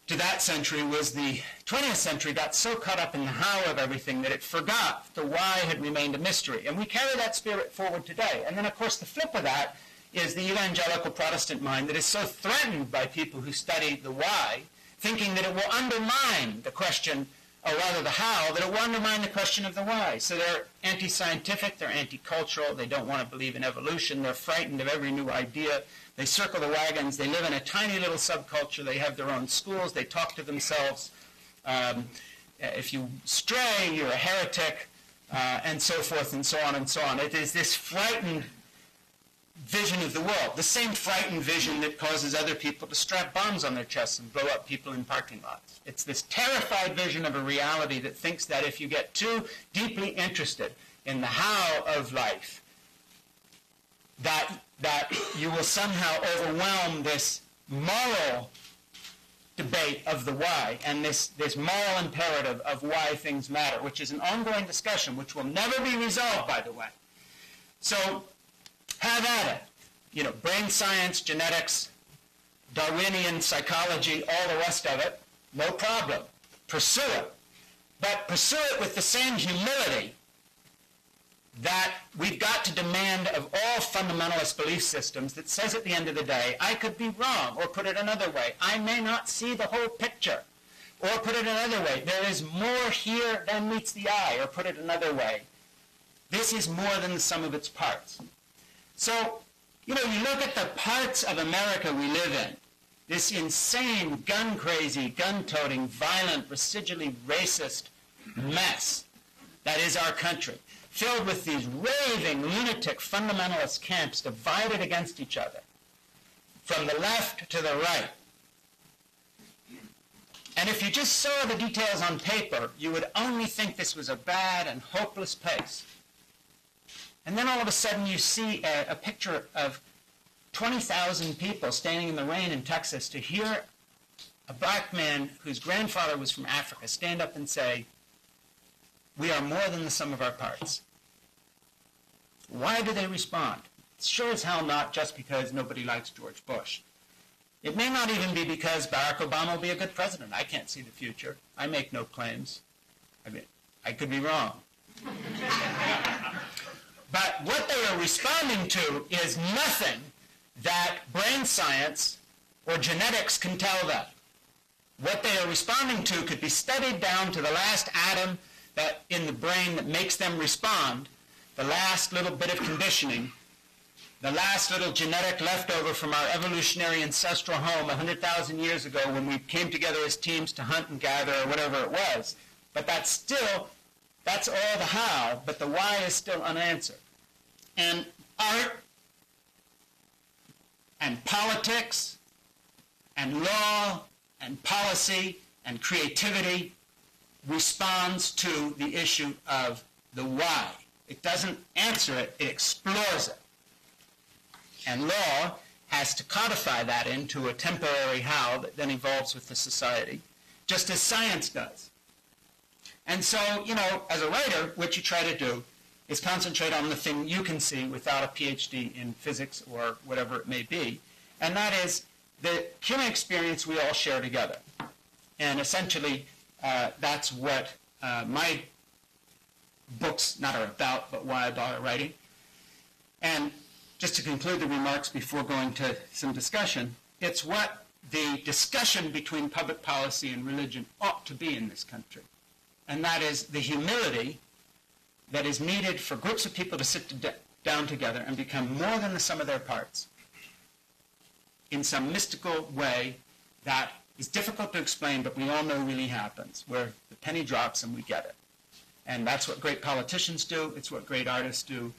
to that century, was the 20th century got so caught up in the how of everything that it forgot the why had remained a mystery. And we carry that spirit forward today. And then, of course, the flip of that is the evangelical Protestant mind that is so threatened by people who study the why, thinking that it will undermine the question, or rather the how, that it will undermine the question of the why. So they're anti-scientific, they're anti-cultural, they don't want to believe in evolution, they're frightened of every new idea, they circle the wagons, they live in a tiny little subculture, they have their own schools, they talk to themselves. If you stray, you're a heretic, and so forth and so on and so on. It is this frightened vision of the world, the same frightened vision that causes other people to strap bombs on their chests and blow up people in parking lots. It's this terrified vision of a reality that thinks that if you get too deeply interested in the how of life, that you will somehow overwhelm this moral debate of the why and this moral imperative of why things matter, which is an ongoing discussion which will never be resolved, by the way. So have at it. You know, brain science, genetics, Darwinian psychology, all the rest of it, no problem. Pursue it. But pursue it with the same humility that we've got to demand of all fundamentalist belief systems that says at the end of the day, I could be wrong, or put it another way, I may not see the whole picture. Or put it another way, there is more here than meets the eye, or put it another way, this is more than the sum of its parts. So, you know, you look at the parts of America we live in, this insane, gun-crazy, gun-toting, violent, residually racist mess that is our country, filled with these raving, lunatic, fundamentalist camps divided against each other, from the left to the right. And if you just saw the details on paper, you would only think this was a bad and hopeless place. And then all of a sudden you see a picture of 20,000 people standing in the rain in Texas to hear a black man whose grandfather was from Africa stand up and say, we are more than the sum of our parts. Why do they respond? It's sure as hell not just because nobody likes George Bush. It may not even be because Barack Obama will be a good president. I can't see the future. I make no claims. I mean, I could be wrong. But what they are responding to is nothing that brain science or genetics can tell them. What they are responding to could be studied down to the last atom that in the brain that makes them respond, the last little bit of conditioning, the last little genetic leftover from our evolutionary ancestral home 100,000 years ago when we came together as teams to hunt and gather or whatever it was. But that's all the how, but the why is still unanswered. And art and politics and law and policy and creativity responds to the issue of the why. It doesn't answer it, it explores it. And law has to codify that into a temporary how that then evolves with the society, just as science does. And so, you know, as a writer, what you try to do is concentrate on the thing you can see without a PhD in physics or whatever it may be, and that is the human experience we all share together. And essentially, that's what my books not are about, but why I bother writing. And just to conclude the remarks before going to some discussion, it's what the discussion between public policy and religion ought to be in this country. And that is the humility that is needed for groups of people to sit down together and become more than the sum of their parts in some mystical way that is difficult to explain, but we all know really happens, where the penny drops and we get it. And that's what great politicians do. It's what great artists do.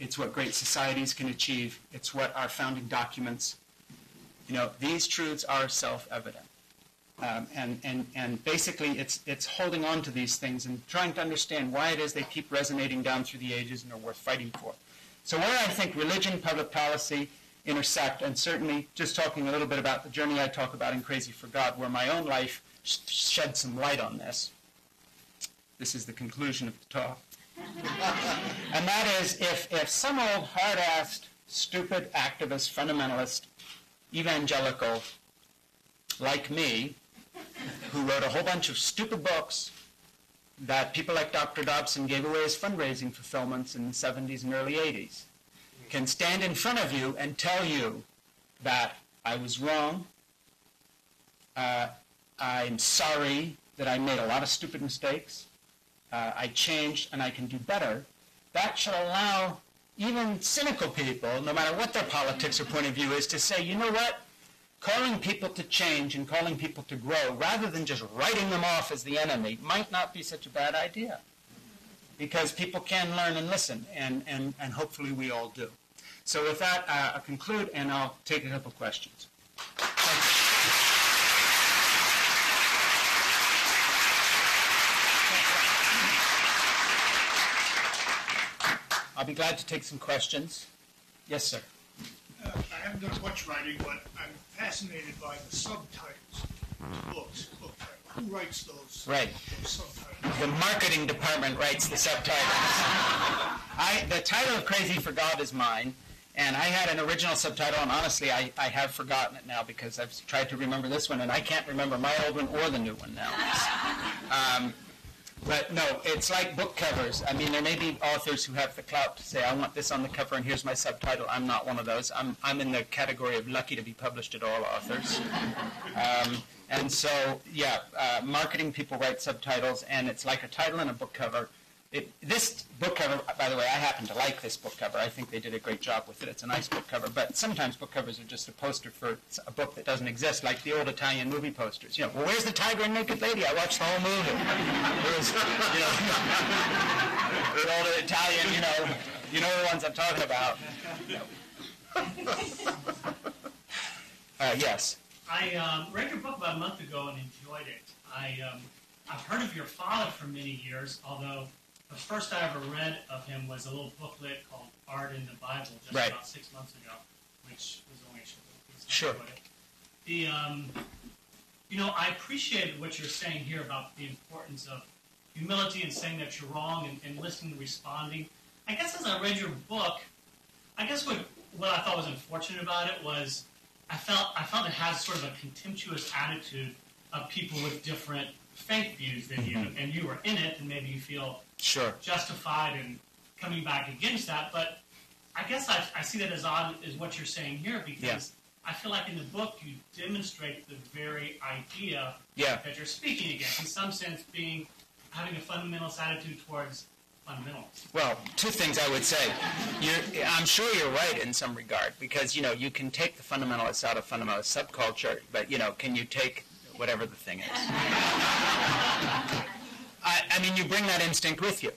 It's what great societies can achieve. It's what our founding documents, you know, these truths are self-evident. And basically it's holding on to these things and trying to understand why it is they keep resonating down through the ages and are worth fighting for. So where I think religion, public policy intersect, and certainly just talking a little bit about the journey I talk about in Crazy for God, where my own life shed some light on this. This is the conclusion of the talk. And that is, if some old hard-assed, stupid activist, fundamentalist, evangelical, like me, who wrote a whole bunch of stupid books that people like Dr. Dobson gave away as fundraising fulfillments in the 70s and early 80s, can stand in front of you and tell you that I was wrong, I'm sorry that I made a lot of stupid mistakes, I changed and I can do better, that should allow even cynical people, no matter what their politics or point of view is, to say, you know what? Calling people to change and calling people to grow, rather than just writing them off as the enemy, might not be such a bad idea. Because people can learn and listen, and hopefully we all do. So with that, I'll conclude, and I'll take a couple questions. I'll be glad to take some questions. Yes, sir. I haven't done much writing, but I'm fascinated by the subtitles to books. Book titles. Who writes those? Right. Those subtitles. The marketing department writes the subtitles. The title of Crazy for God is mine, and I had an original subtitle, and honestly, I have forgotten it now because I've tried to remember this one, and I can't remember my old one or the new one now. But no, it's like book covers. I mean, there may be authors who have the clout to say, I want this on the cover and here's my subtitle. I'm not one of those. I'm in the category of lucky to be published at all authors. And so, yeah, marketing people write subtitles, and it's like a title and a book cover. This book cover, by the way, I happen to like this book cover. I think they did a great job with it. It's a nice book cover. But sometimes book covers are just a poster for a book that doesn't exist, like the old Italian movie posters. You know, well, where's the tiger and naked lady? I watched the whole movie. It was, the old Italian, you know the ones I'm talking about. Yes. I read your book about a month ago and enjoyed it. I've heard of your father for many years, although the first I ever read of him was a little booklet called Art in the Bible, just Right. about 6 months ago, which was only a short piece. Sure. I appreciated what you're saying here about the importance of humility and saying that you're wrong and listening and responding. I guess as I read your book, I guess what I thought was unfortunate about it was I felt it has sort of a contemptuous attitude of people with different faith views than you, and you were in it, and maybe you feel Sure. justified in coming back against that. But I guess I see that as odd as what you're saying here, because I feel like in the book you demonstrate the very idea that you're speaking against, in some sense having a fundamentalist attitude towards fundamentals. Well, two things I would say. I'm sure you're right in some regard, because, you can take the fundamentalists out of fundamentalist subculture, but, can you take whatever the thing is? I mean, you bring that instinct with you,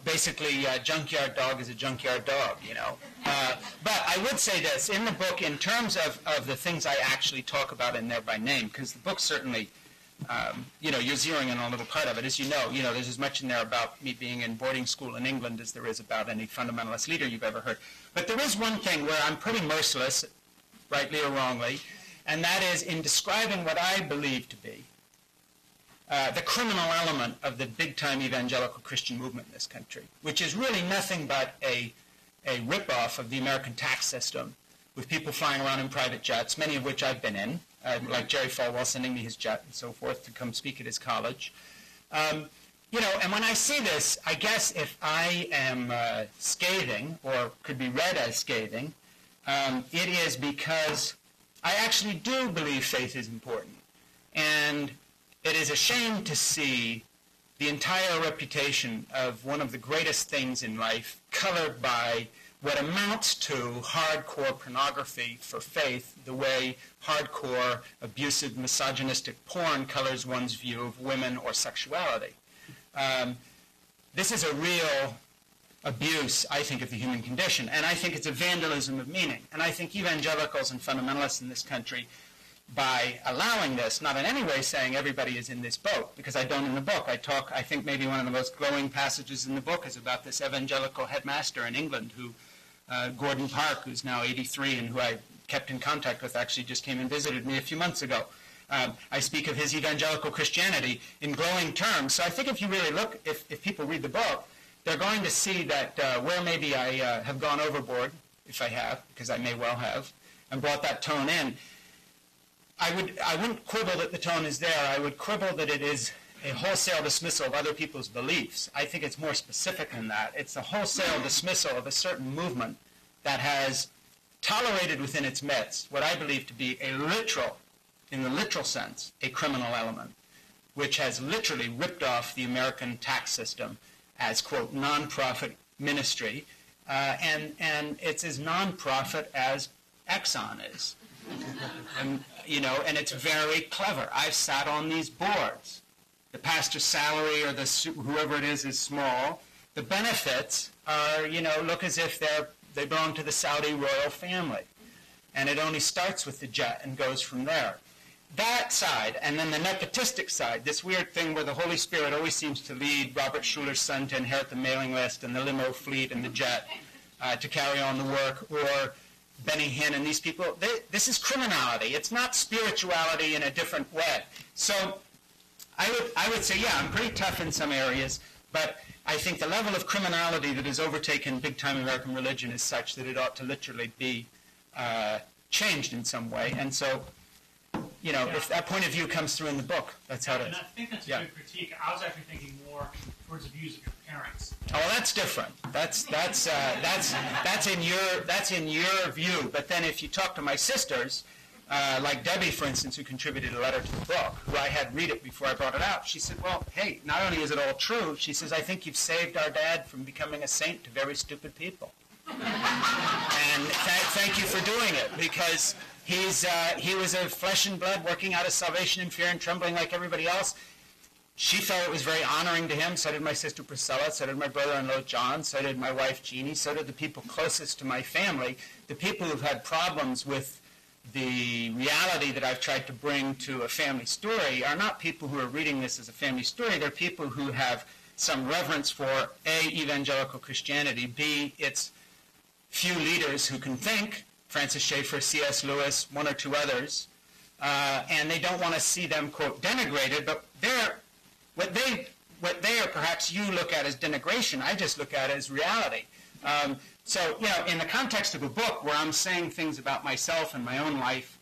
Basically, junkyard dog is a junkyard dog, But I would say this, in the book, in terms of the things I actually talk about in there by name, because the book certainly... you're zeroing in on a little part of it. As you know, there's as much in there about me being in boarding school in England as there is about any fundamentalist leader you've ever heard. But there is one thing where I'm pretty merciless, rightly or wrongly, and that is in describing what I believe to be the criminal element of the big-time evangelical Christian movement in this country, which is really nothing but a rip-off of the American tax system, with people flying around in private jets, many of which I've been in, like Jerry Falwell sending me his jet and so forth to come speak at his college. And when I see this, I guess if I am scathing, or could be read as scathing, it is because I actually do believe faith is important. And it is a shame to see the entire reputation of one of the greatest things in life colored by what amounts to hardcore pornography for faith, the way hardcore, abusive, misogynistic porn colors one's view of women or sexuality. This is a real abuse, I think, of the human condition, and I think it's a vandalism of meaning. And I think evangelicals and fundamentalists in this country, by allowing this, not in any way saying everybody is in this boat, because I don't in the book. I think maybe one of the most glowing passages in the book is about this evangelical headmaster in England who, Gordon Park, who's now 83 and who I kept in contact with, actually just came and visited me a few months ago. I speak of his evangelical Christianity in glowing terms. So I think if you really look, if people read the book, they're going to see that where maybe I have gone overboard, if I have, because I may well have, and brought that tone in, I wouldn't quibble that the tone is there. I would quibble that it is a wholesale dismissal of other people's beliefs. I think it's more specific than that. It's a wholesale dismissal of a certain movement that has tolerated within its midst what I believe to be a literal, in the literal sense, a criminal element, which has literally ripped off the American tax system as, quote, non-profit ministry, and it's as non-profit as Exxon is. And it's very clever. I've sat on these boards. The pastor's salary or whoever it is small. The benefits are, look as if they belong to the Saudi royal family. And it only starts with the jet and goes from there. That side, and then the nepotistic side, this weird thing where the Holy Spirit always seems to lead Robert Schuller's son to inherit the mailing list and the limo fleet and the jet to carry on the work, or Benny Hinn and these people. This is criminality. It's not spirituality in a different way. So I would say, yeah, I'm pretty tough in some areas, but I think the level of criminality that has overtaken big-time American religion is such that it ought to literally be changed in some way. And so, you know, if that point of view comes through in the book, that's how it is. And I think that's a good critique. I was actually thinking more towards the views of your parents. Oh, well, that's different. That's in your view. But then if you talk to my sisters, like Debbie, for instance, who contributed a letter to the book, who I had read it before I brought it out, she said, well, hey, not only is it all true, she says, I think you've saved our dad from becoming a saint to very stupid people. And thank you for doing it, because he was a flesh and blood working out his salvation in fear and trembling like everybody else. She felt it was very honoring to him. So did my sister Priscilla. So did my brother-in-law John. So did my wife Jeannie. So did the people closest to my family. The people who've had problems with the reality that I've tried to bring to a family story are not people who are reading this as a family story. They're people who have some reverence for A, evangelical Christianity, B, its few leaders who can think, Francis Schaeffer, C.S. Lewis, one or two others, and they don't want to see them, quote, denigrated, but what they or perhaps you look at as denigration, I just look at as reality. So, you know, in the context of a book where I'm saying things about myself and my own life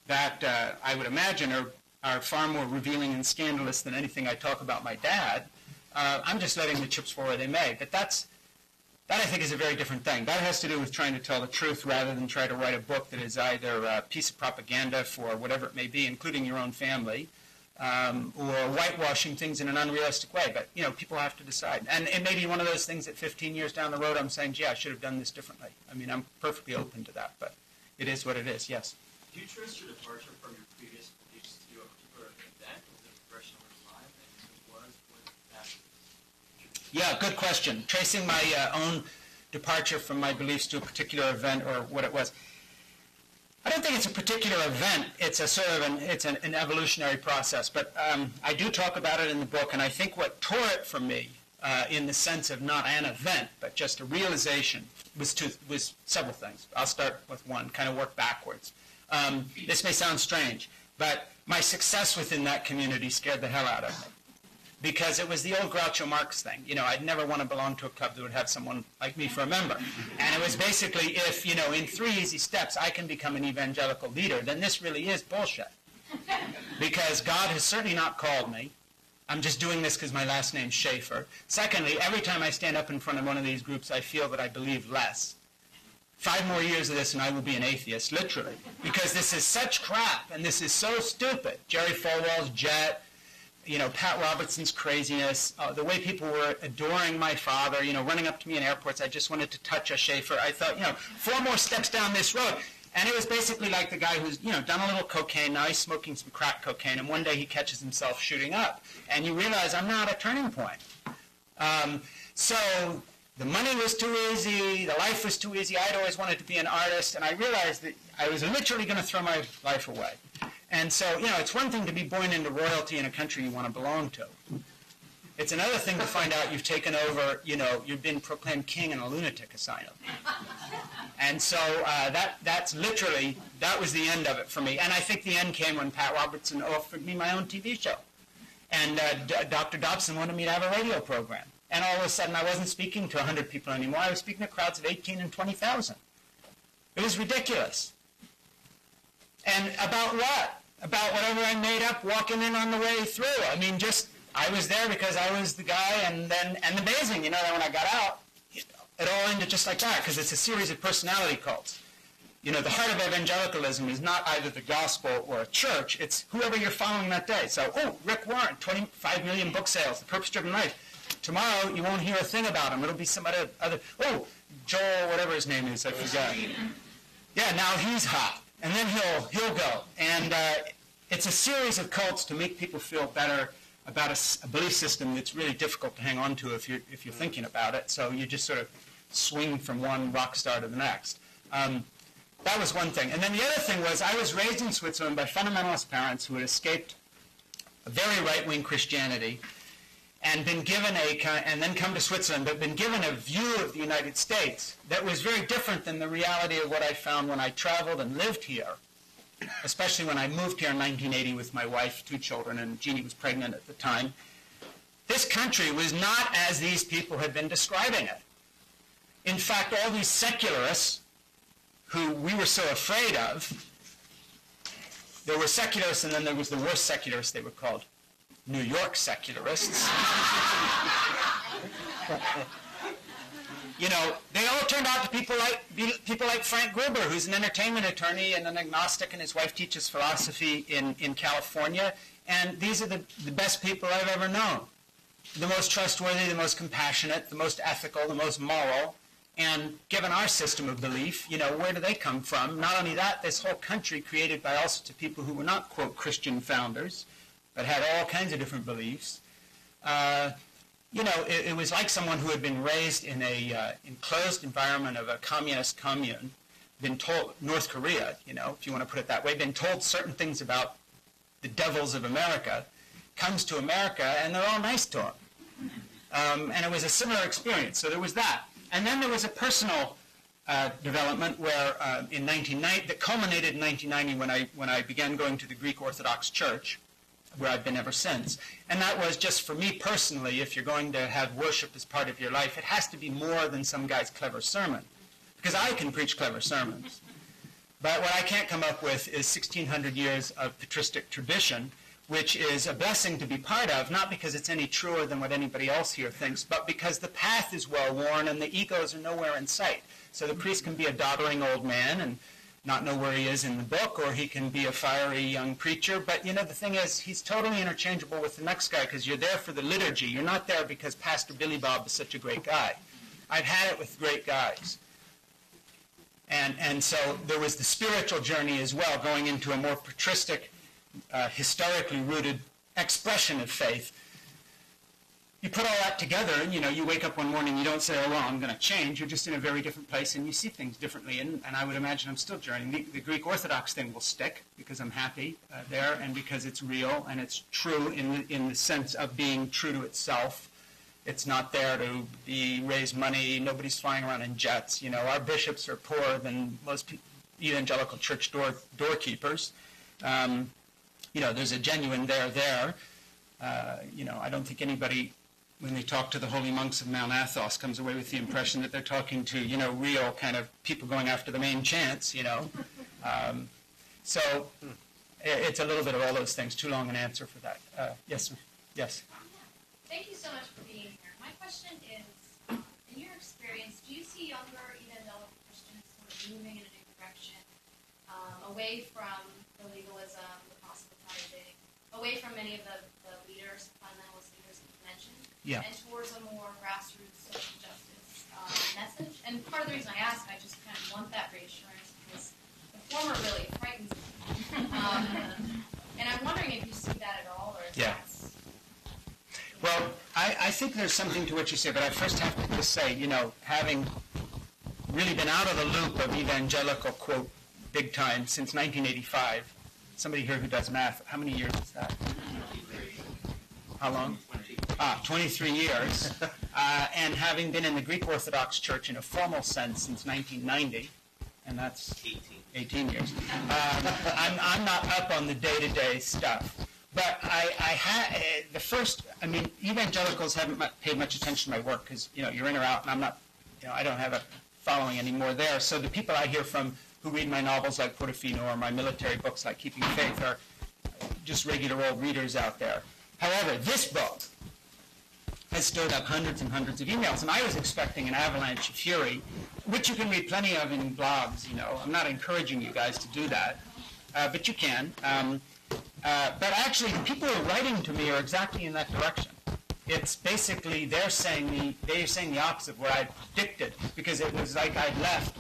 that I would imagine are far more revealing and scandalous than anything I talk about my dad, I'm just letting the chips fall where they may. But that I think is a very different thing. That has to do with trying to tell the truth rather than try to write a book that is either a piece of propaganda for whatever it may be, including your own family, or whitewashing things in an unrealistic way. But, you know, people have to decide. And it may be one of those things that 15 years down the road I'm saying, gee, I should have done this differently. I mean, I'm perfectly open to that, but it is what it is, yes. Do you trace your departure from your previous beliefs to a particular event? Was it a progression over time? And if it was, what that? Yeah, good question. Tracing my own departure from my beliefs to a particular event or what it was. I don't think it's a particular event. It's a sort of an evolutionary process. But I do talk about it in the book, and I think what tore it from me, in the sense of not an event, but just a realization, was several things. I'll start with one, kind of work backwards. This may sound strange, but my success within that community scared the hell out of me. Because it was the old Groucho Marx thing. You know, I'd never want to belong to a club that would have someone like me for a member. And it was basically, if, you know, in 3 easy steps I can become an evangelical leader, then this really is bullshit. Because God has certainly not called me. I'm just doing this because my last name's Schaeffer. Secondly, every time I stand up in front of one of these groups, I feel that I believe less. 5 more years of this and I will be an atheist, literally. Because this is such crap, and this is so stupid. Jerry Falwell's jet, you know, Pat Robertson's craziness, the way people were adoring my father, you know, running up to me in airports. I just wanted to touch a Schaeffer. I thought, you know, 4 more steps down this road. And it was basically like the guy who's, you know, done a little cocaine. Now he's smoking some crack cocaine. And one day he catches himself shooting up. And you realize I'm now at a turning point. So the money was too easy. The life was too easy. I'd always wanted to be an artist. And I realized that I was literally going to throw my life away. And so, you know, it's one thing to be born into royalty in a country you want to belong to. It's another thing to find out you've taken over, you know, you've been proclaimed king in a lunatic asylum. And so that's literally, that was the end of it for me. And I think the end came when Pat Robertson offered me my own TV show. And Dr. Dobson wanted me to have a radio program. And all of a sudden I wasn't speaking to 100 people anymore. I was speaking to crowds of 18 and 20,000. It was ridiculous. And about what? About whatever I made up walking in on the way through. I mean, just, I was there because I was the guy, and amazing, you know, that when I got out, it all ended just like that, because it's a series of personality cults. You know, the heart of evangelicalism is not either the gospel or a church, it's whoever you're following that day. So, oh, Rick Warren, 25 million book sales, The Purpose-Driven Life. Tomorrow, you won't hear a thing about him. It'll be some other, oh, Joel, whatever his name is, I forgot. Yeah, now he's hot. And then he'll go. And it's a series of cults to make people feel better about a belief system that's really difficult to hang on to if you're thinking about it. So you just sort of swing from one rock star to the next. That was one thing. And then the other thing was I was raised in Switzerland by fundamentalist parents who had escaped a very right-wing Christianity and been given and then come to Switzerland, but been given a view of the United States that was very different than the reality of what I found when I traveled and lived here, especially when I moved here in 1980 with my wife, 2 children, and Jeannie was pregnant at the time. This country was not as these people had been describing it. In fact, all these secularists who we were so afraid of, there were secularists and then there was the worst secularists, they were called New York secularists. You know, they all turned out to people like Frank Gruber, who's an entertainment attorney and an agnostic, and his wife teaches philosophy in California. And these are the best people I've ever known. The most trustworthy, the most compassionate, the most ethical, the most moral. And given our system of belief, you know, where do they come from? Not only that, this whole country created by all sorts of people who were not, quote, Christian founders, but had all kinds of different beliefs. You know, it was like someone who had been raised in a enclosed environment of a communist commune, been told, North Korea, you know, if you want to put it that way, been told certain things about the devils of America, comes to America, and they're all nice to him. And it was a similar experience. So there was that. And then there was a personal development where in 1990, that culminated in 1990 when I began going to the Greek Orthodox Church, where I've been ever since. And that was just for me personally, if you're going to have worship as part of your life, it has to be more than some guy's clever sermon. Because I can preach clever sermons. But what I can't come up with is 1,600 years of patristic tradition, which is a blessing to be part of, not because it's any truer than what anybody else here thinks, but because the path is well worn and the egos are nowhere in sight. So the priest can be a doddering old man and not know where he is in the book, or he can be a fiery young preacher. But, you know, the thing is, he's totally interchangeable with the next guy because you're there for the liturgy. You're not there because Pastor Billy Bob is such a great guy. I've had it with great guys. And so there was the spiritual journey as well, going into a more patristic, historically rooted expression of faith. You put all that together and, you know, you wake up one morning, you don't say, oh, well, I'm going to change. You're just in a very different place and you see things differently. And I would imagine I'm still journeying. The Greek Orthodox thing will stick because I'm happy there and because it's real and it's true in the sense of being true to itself. It's not there to raise money. Nobody's flying around in jets. You know, our bishops are poorer than most evangelical church doorkeepers. You know, there's a genuine there. You know, I don't think anybody, when they talk to the holy monks of Mount Athos, comes away with the impression that they're talking to, you know, real kind of people going after the main chance, you know. So it's a little bit of all those things. Too long an answer for that. Yes, sir. Yes. Thank you so much for being here. My question is, in your experience, do you see younger evangelical Christians sort of moving in a new direction, away from the legalism, the proselytizing, away from many of the leaders, fundamentalist leaders that you mentioned, Yeah. and towards a more grassroots social justice message? And part of the reason I ask, I just kind of want that reassurance because the former really frightens me. And I'm wondering if you see that at all, or if Yeah. that's... Well, I think there's something to what you say, but I first have to just say, you know, having really been out of the loop of evangelical, quote, big time since 1985, somebody here who does math, how many years is that? How long? 23 years. And having been in the Greek Orthodox Church in a formal sense since 1990, and that's 18 years, I'm not up on the day-to-day stuff. But evangelicals haven't paid much attention to my work because, you know, you're in or out, and I'm not, you know, I don't have a following anymore there. So the people I hear from who read my novels like Portofino or my military books like Keeping Faith are just regular old readers out there. However, this book has stirred up hundreds and hundreds of emails, and I was expecting an avalanche of fury, which you can read plenty of in blogs, you know. I'm not encouraging you guys to do that, but you can. But actually, the people who are writing to me are exactly in that direction. It's basically they're saying the opposite of what I predicted, because it was like I'd left.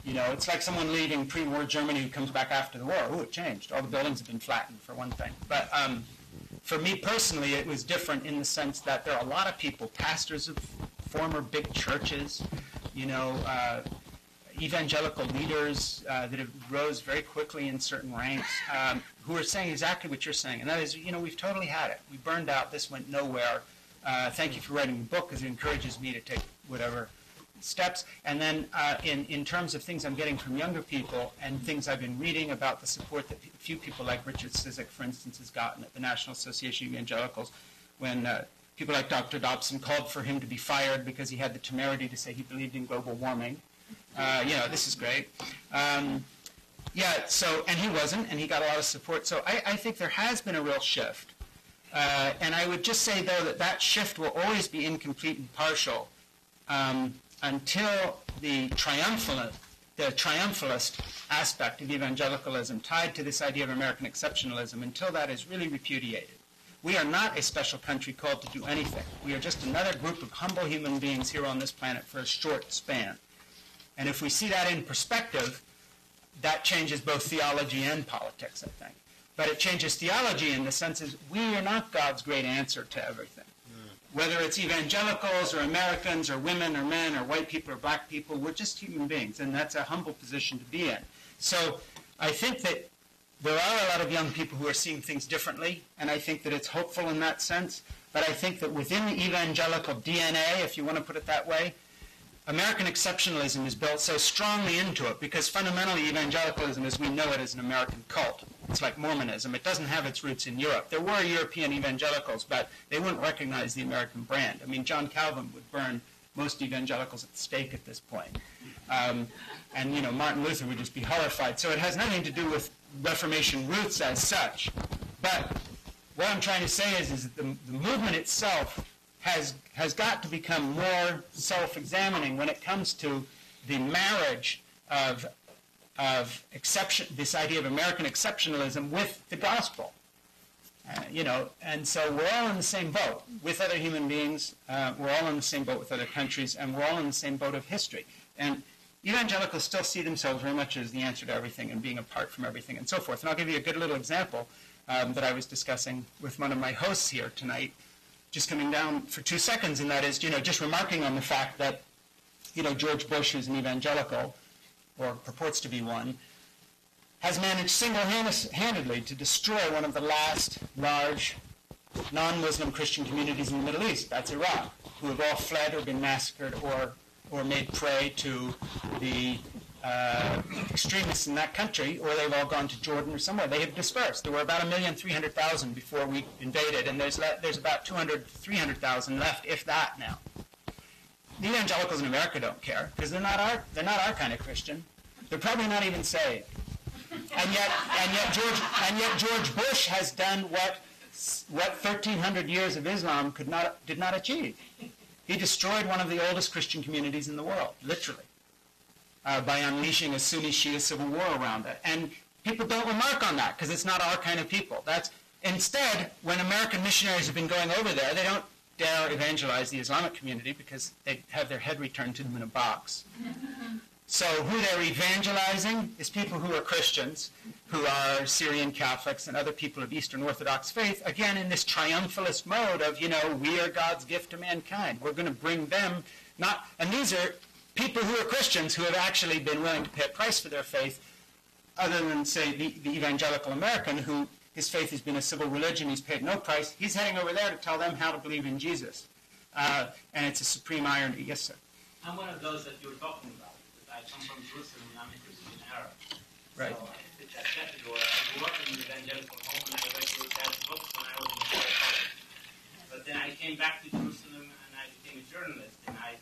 You know, it's like someone leaving pre-war Germany who comes back after the war. Oh, it changed. All the buildings have been flattened, for one thing. But for me personally, it was different in the sense that there are a lot of people, pastors of former big churches, evangelical leaders that have rose very quickly in certain ranks who are saying exactly what you're saying. And that is, we've totally had it. We burned out. This went nowhere. Thank you for writing the book because it encourages me to take whatever steps. And then in terms of things I'm getting from younger people and things I've been reading about the support that a few people like Richard Cizik, for instance, has gotten at the National Association of Evangelicals when people like Dr. Dobson called for him to be fired because he had the temerity to say he believed in global warming. This is great. And he wasn't, and he got a lot of support. So I think there has been a real shift. And I would just say, though, that shift will always be incomplete and partial until the triumphalist aspect of evangelicalism tied to this idea of American exceptionalism, until that is really repudiated. We are not a special country called to do anything. We are just another group of humble human beings here on this planet for a short span. And if we see that in perspective, that changes both theology and politics, I think. But it changes theology in the sense that we are not God's great answer to everything. Whether it's evangelicals or Americans or women or men or white people or black people, we're just human beings, and that's a humble position to be in. So I think that there are a lot of young people who are seeing things differently, and I think that it's hopeful in that sense. But I think that within the evangelical DNA, if you want to put it that way, American exceptionalism is built so strongly into it because fundamentally evangelicalism as we know it is an American cult. It's like Mormonism. It doesn't have its roots in Europe. There were European evangelicals, but they wouldn't recognize the American brand. I mean, John Calvin would burn most evangelicals at the stake at this point. Martin Luther would just be horrified. So it has nothing to do with Reformation roots as such. But what I'm trying to say is that the movement itself has got to become more self-examining when it comes to the marriage of exception, this idea of American exceptionalism with the gospel. And so we're all in the same boat with other human beings. We're all in the same boat with other countries, and we're all in the same boat of history. And evangelicals still see themselves very much as the answer to everything and being apart from everything and so forth. And I'll give you a good little example that I was discussing with one of my hosts here tonight, just coming down for 2 seconds, and that is, just remarking on the fact that, George Bush, who's an evangelical, or purports to be one, has managed single-handedly to destroy one of the last large non-Muslim Christian communities in the Middle East. That's Iraq, who have all fled or been massacred or made prey to the extremists in that country, or they've all gone to Jordan or somewhere. They have dispersed. There were about 1,300,000 before we invaded, and there's about 200,000 to 300,000 left, if that now. The evangelicals in America don't care because they're not our kind of Christian. They're probably not even saved. And yet George Bush has done what 1,300 years of Islam did not achieve. He destroyed one of the oldest Christian communities in the world, literally, by unleashing a Sunni-Shia civil war around it. And people don't remark on that because it's not our kind of people. Instead, when American missionaries have been going over there, they don't dare evangelize the Islamic community because they have their head returned to them in a box. So who they're evangelizing is people who are Christians, who are Syrian Catholics and other people of Eastern Orthodox faith, again in this triumphalist mode of, we are God's gift to mankind. We're going to bring them, and these are people who are Christians who have actually been willing to pay a price for their faith, other than, say, the evangelical American who his faith has been a civil religion, he's paid no price. He's heading over there to tell them how to believe in Jesus. And it's a supreme irony. Yes, sir? I'm one of those that you're talking about. I come from Jerusalem and I'm a Christian Arab. Right. So I fit that category. I grew up in an evangelical home and I read those guys' books when I was in college. But then I came back to Jerusalem and I became a journalist, and I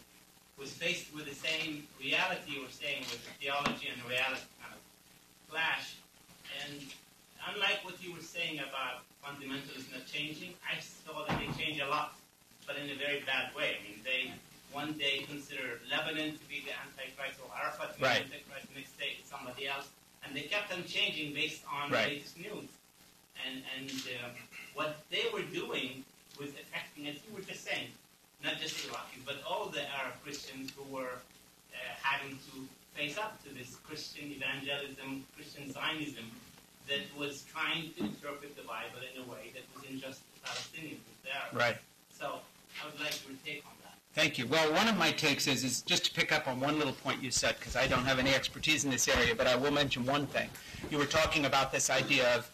was faced with the same reality you were saying, with the theology and the reality kind of clash. And unlike what you were saying about fundamentalism not changing, I saw that they change a lot, but in a very bad way. I mean, they one day consider Lebanon to be the Antichrist, or Arafat to be the Antichrist, the next day it's somebody else. And they kept on changing based on the latest news. And what they were doing was affecting, as you were just saying, not just Iraqis, but all the Arab Christians who were having to face up to this Christian evangelism, Christian Zionism, that was trying to interpret the Bible in a way that was unjust to Palestinians. Right. So I would like your take on that. Thank you. Well, one of my takes is just to pick up on one little point you said, because I don't have any expertise in this area, but I will mention one thing. You were talking about this idea of,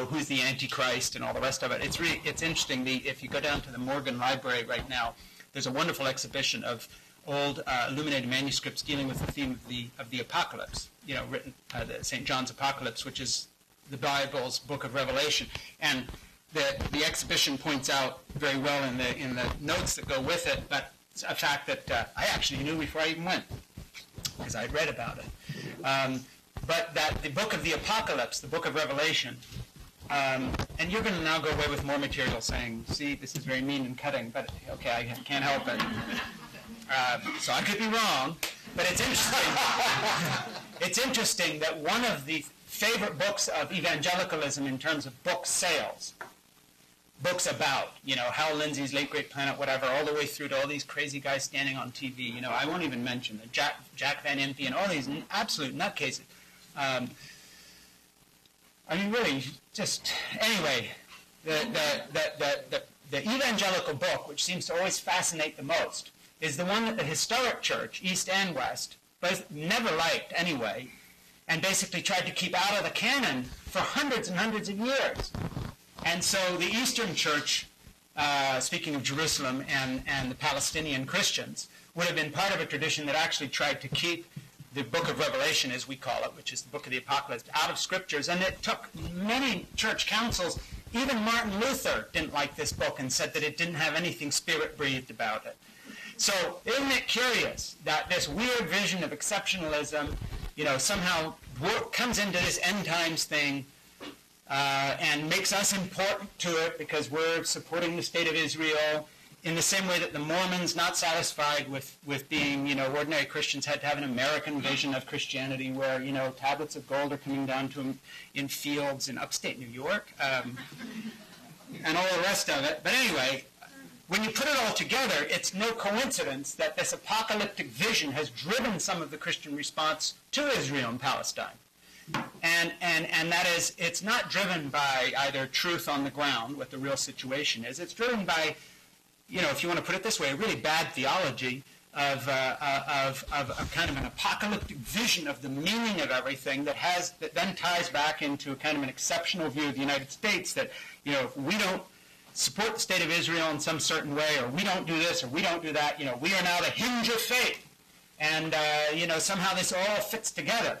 who's the Antichrist and all the rest of it. It's interesting. If you go down to the Morgan Library right now, there's a wonderful exhibition of old illuminated manuscripts dealing with the theme of the apocalypse. Written the St. John's Apocalypse, which is the Bible's book of Revelation, and the exhibition points out very well in the notes that go with it, but it's a fact that I actually knew before I even went, because I'd read about it. But that the book of the Apocalypse, the book of Revelation, and you're going to now go away with more material saying, see, this is very mean and cutting, but okay, I can't help it. So I could be wrong, but it's interesting. It's interesting that one of the favorite books of evangelicalism in terms of book sales, books about, Hal Lindsey's Late Great Planet, whatever, all the way through to all these crazy guys standing on TV. I won't even mention the Jack Van Impe and all these absolute nutcases. Really, just anyway, the evangelical book, which seems to always fascinate the most, is the one that the historic church, East and West, both never liked anyway, and basically tried to keep out of the canon for hundreds and hundreds of years. And so the Eastern Church, speaking of Jerusalem and the Palestinian Christians, would have been part of a tradition that actually tried to keep the book of Revelation, as we call it, which is the book of the Apocalypse, out of scriptures. And it took many church councils. Even Martin Luther didn't like this book and said that it didn't have anything spirit-breathed about it. So isn't it curious that this weird vision of exceptionalism, somehow comes into this end times thing, and makes us important to it because we're supporting the state of Israel, in the same way that the Mormons, not satisfied with being, ordinary Christians, had to have an American vision of Christianity where, tablets of gold are coming down to them in fields in upstate New York, and all the rest of it. But anyway, when you put it all together, it's no coincidence that this apocalyptic vision has driven some of the Christian response to Israel and Palestine. And that is, it's not driven by either truth on the ground, what the real situation is. It's driven by, if you want to put it this way, a really bad theology of a kind of an apocalyptic vision of the meaning of everything that then ties back into a kind of an exceptional view of the United States that, if we don't support the state of Israel in some certain way, or we don't do this, or we don't do that, we are now the hinge of faith. And, somehow this all fits together.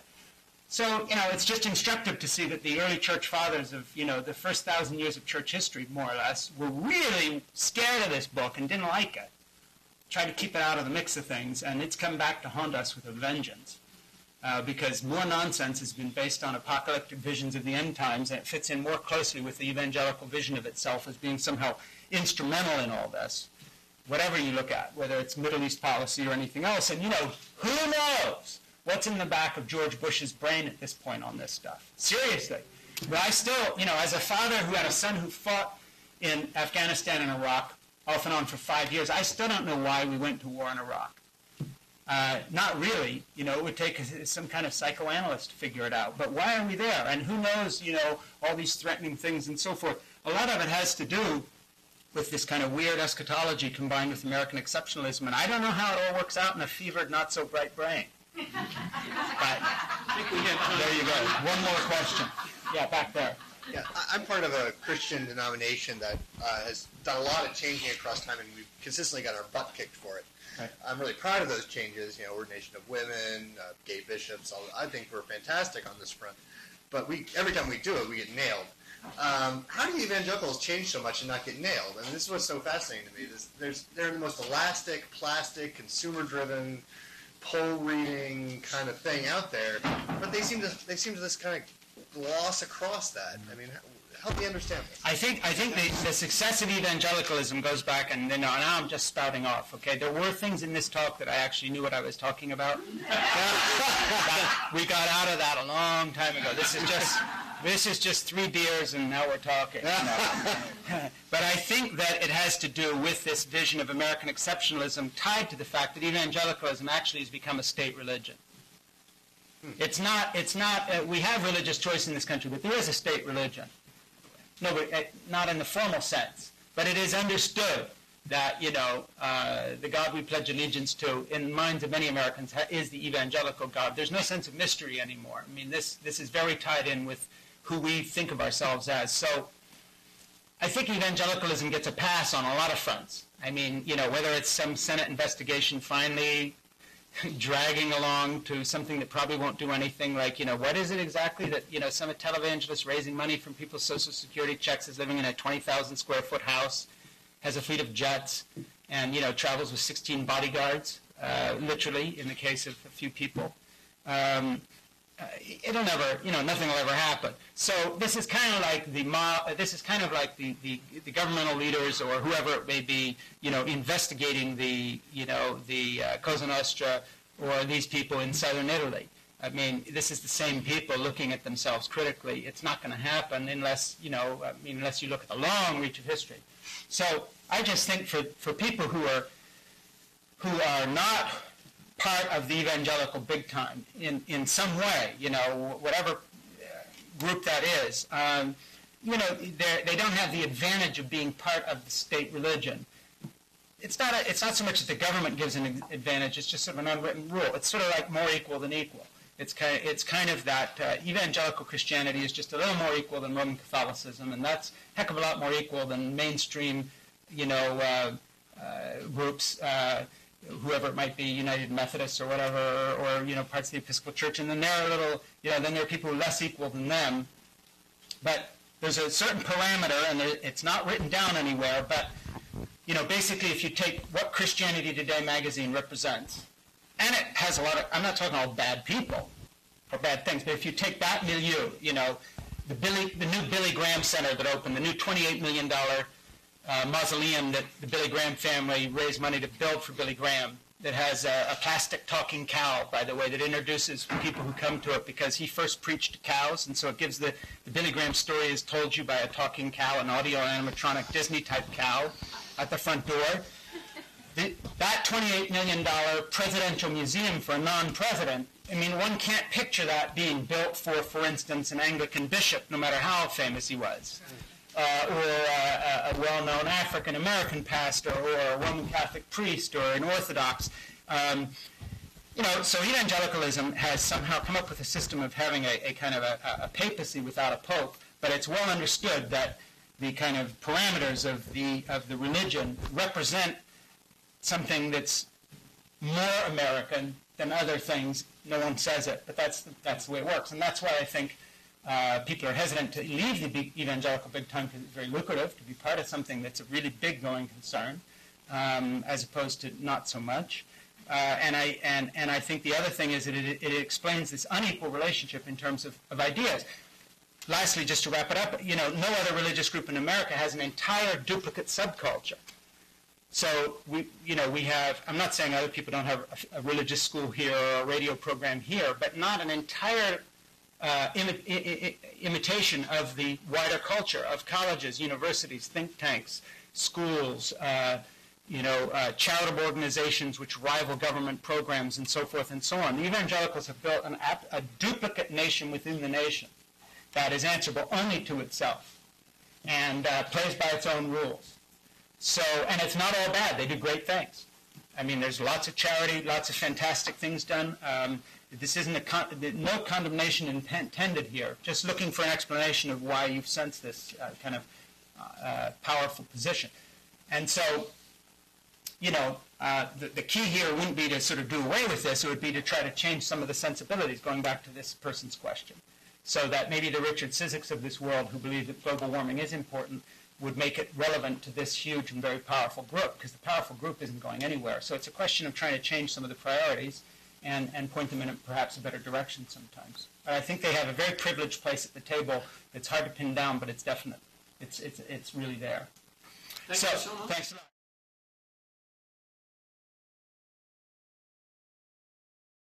So, it's just instructive to see that the early church fathers of, the first 1,000 years of church history, more or less, were really scared of this book and didn't like it. Tried to keep it out of the mix of things, and it's come back to haunt us with a vengeance. Because more nonsense has been based on apocalyptic visions of the end times, and it fits in more closely with the evangelical vision of itself as being somehow instrumental in all this. Whatever you look at, whether it's Middle East policy or anything else. And, who knows what's in the back of George Bush's brain at this point on this stuff? Seriously. But I still, as a father who had a son who fought in Afghanistan and Iraq, off and on for 5 years, I still don't know why we went to war in Iraq. Not really. It would take some kind of psychoanalyst to figure it out. But why are we there? And who knows, all these threatening things and so forth. A lot of it has to do with this kind of weird eschatology combined with American exceptionalism. And I don't know how it all works out in a fevered, not-so-bright brain. But there you go. One more question. Yeah, back there. Yeah, I'm part of a Christian denomination that has done a lot of changing across time, and we've consistently got our butt kicked for it. Right. I'm really proud of those changes, ordination of women, gay bishops. I think we're fantastic on this front. But every time we do it, we get nailed. How do evangelicals change so much and not get nailed? And this is what's so fascinating to me. They're the most elastic, plastic, consumer-driven, poll-reading kind of thing out there, but they seem to just kind of gloss across that. Help me understand this. I think the success of evangelicalism goes back, and now I'm just spouting off. Okay, there were things in this talk that I actually knew what I was talking about. We got out of that a long time ago. This is just 3 beers, and now we're talking. But I think that it has to do with this vision of American exceptionalism tied to the fact that evangelicalism actually has become a state religion. It's not, we have religious choice in this country, but there is a state religion. No, but not in the formal sense. But it is understood that, the God we pledge allegiance to, in the minds of many Americans, is the evangelical God. There's no sense of mystery anymore. I mean, this is very tied in with who we think of ourselves as. So I think evangelicalism gets a pass on a lot of fronts. I mean, whether it's some Senate investigation finally dragging along to something that probably won't do anything, like, what is it exactly that, some televangelist raising money from people's Social Security checks is living in a 20,000 square foot house, has a fleet of jets, and, travels with 16 bodyguards, literally, in the case of a few people. It'll never, nothing will ever happen. So this is kind of like the governmental leaders or whoever it may be, investigating the Cosa Nostra or these people in southern Italy. I mean, this is the same people looking at themselves critically. It's not going to happen unless, unless you look at the long reach of history. So I just think for people who are not part of the evangelical big time in some way, whatever group that is, they don't have the advantage of being part of the state religion. It's not so much that the government gives an advantage, it's just sort of an unwritten rule. It's sort of like more equal than equal. It's kind of that evangelical Christianity is just a little more equal than Roman Catholicism, and that's a heck of a lot more equal than mainstream, groups, whoever it might be, United Methodists or whatever, or parts of the Episcopal Church, and then there are then there are people who are less equal than them. But there's a certain parameter, and it's not written down anywhere. But basically, if you take what Christianity Today magazine represents, and it has a lot of, I'm not talking all bad people or bad things, but if you take that milieu, the new Billy Graham Center that opened, the new $28 million mausoleum that the Billy Graham family raised money to build for Billy Graham, that has a plastic talking cow, by the way, that introduces people who come to it, because he first preached to cows, and so it gives the Billy Graham story is told you by a talking cow, an audio animatronic Disney-type cow at the front door. That $28 million presidential museum for a non-president, I mean, one can't picture that being built for instance, an Anglican bishop, no matter how famous he was. Or a well-known African-American pastor, or a Roman Catholic priest, or an Orthodox. So evangelicalism has somehow come up with a system of having a kind of a papacy without a pope, but it's well understood that the kind of parameters of the religion represent something that's more American than other things. No one says it, but that's the way it works, and that's why I think people are hesitant to leave the evangelical big time, because it's very lucrative to be part of something that's a really big going concern, as opposed to not so much. And I think the other thing is that it explains this unequal relationship in terms of ideas. Lastly, just to wrap it up, no other religious group in America has an entire duplicate subculture. So we have, I'm not saying other people don't have a religious school here or a radio program here, but not an entire imitation of the wider culture of colleges, universities, think tanks, schools, charitable organizations which rival government programs, and so forth and so on. The evangelicals have built a duplicate nation within the nation that is answerable only to itself and plays by its own rules. So, and it's not all bad. They do great things. I mean, there's lots of charity, lots of fantastic things done. This isn't no condemnation intended here. Just looking for an explanation of why you've sensed this kind of powerful position. And so, the key here wouldn't be to sort of do away with this. It would be to try to change some of the sensibilities, going back to this person's question, so that maybe the Richard Cizicks of this world, who believe that global warming is important, would make it relevant to this huge and very powerful group, because the powerful group isn't going anywhere. So it's a question of trying to change some of the priorities and point them in perhaps a better direction sometimes. But I think they have a very privileged place at the table. It's hard to pin down, but it's definite. It's really there. Thank you so much. Thanks a lot.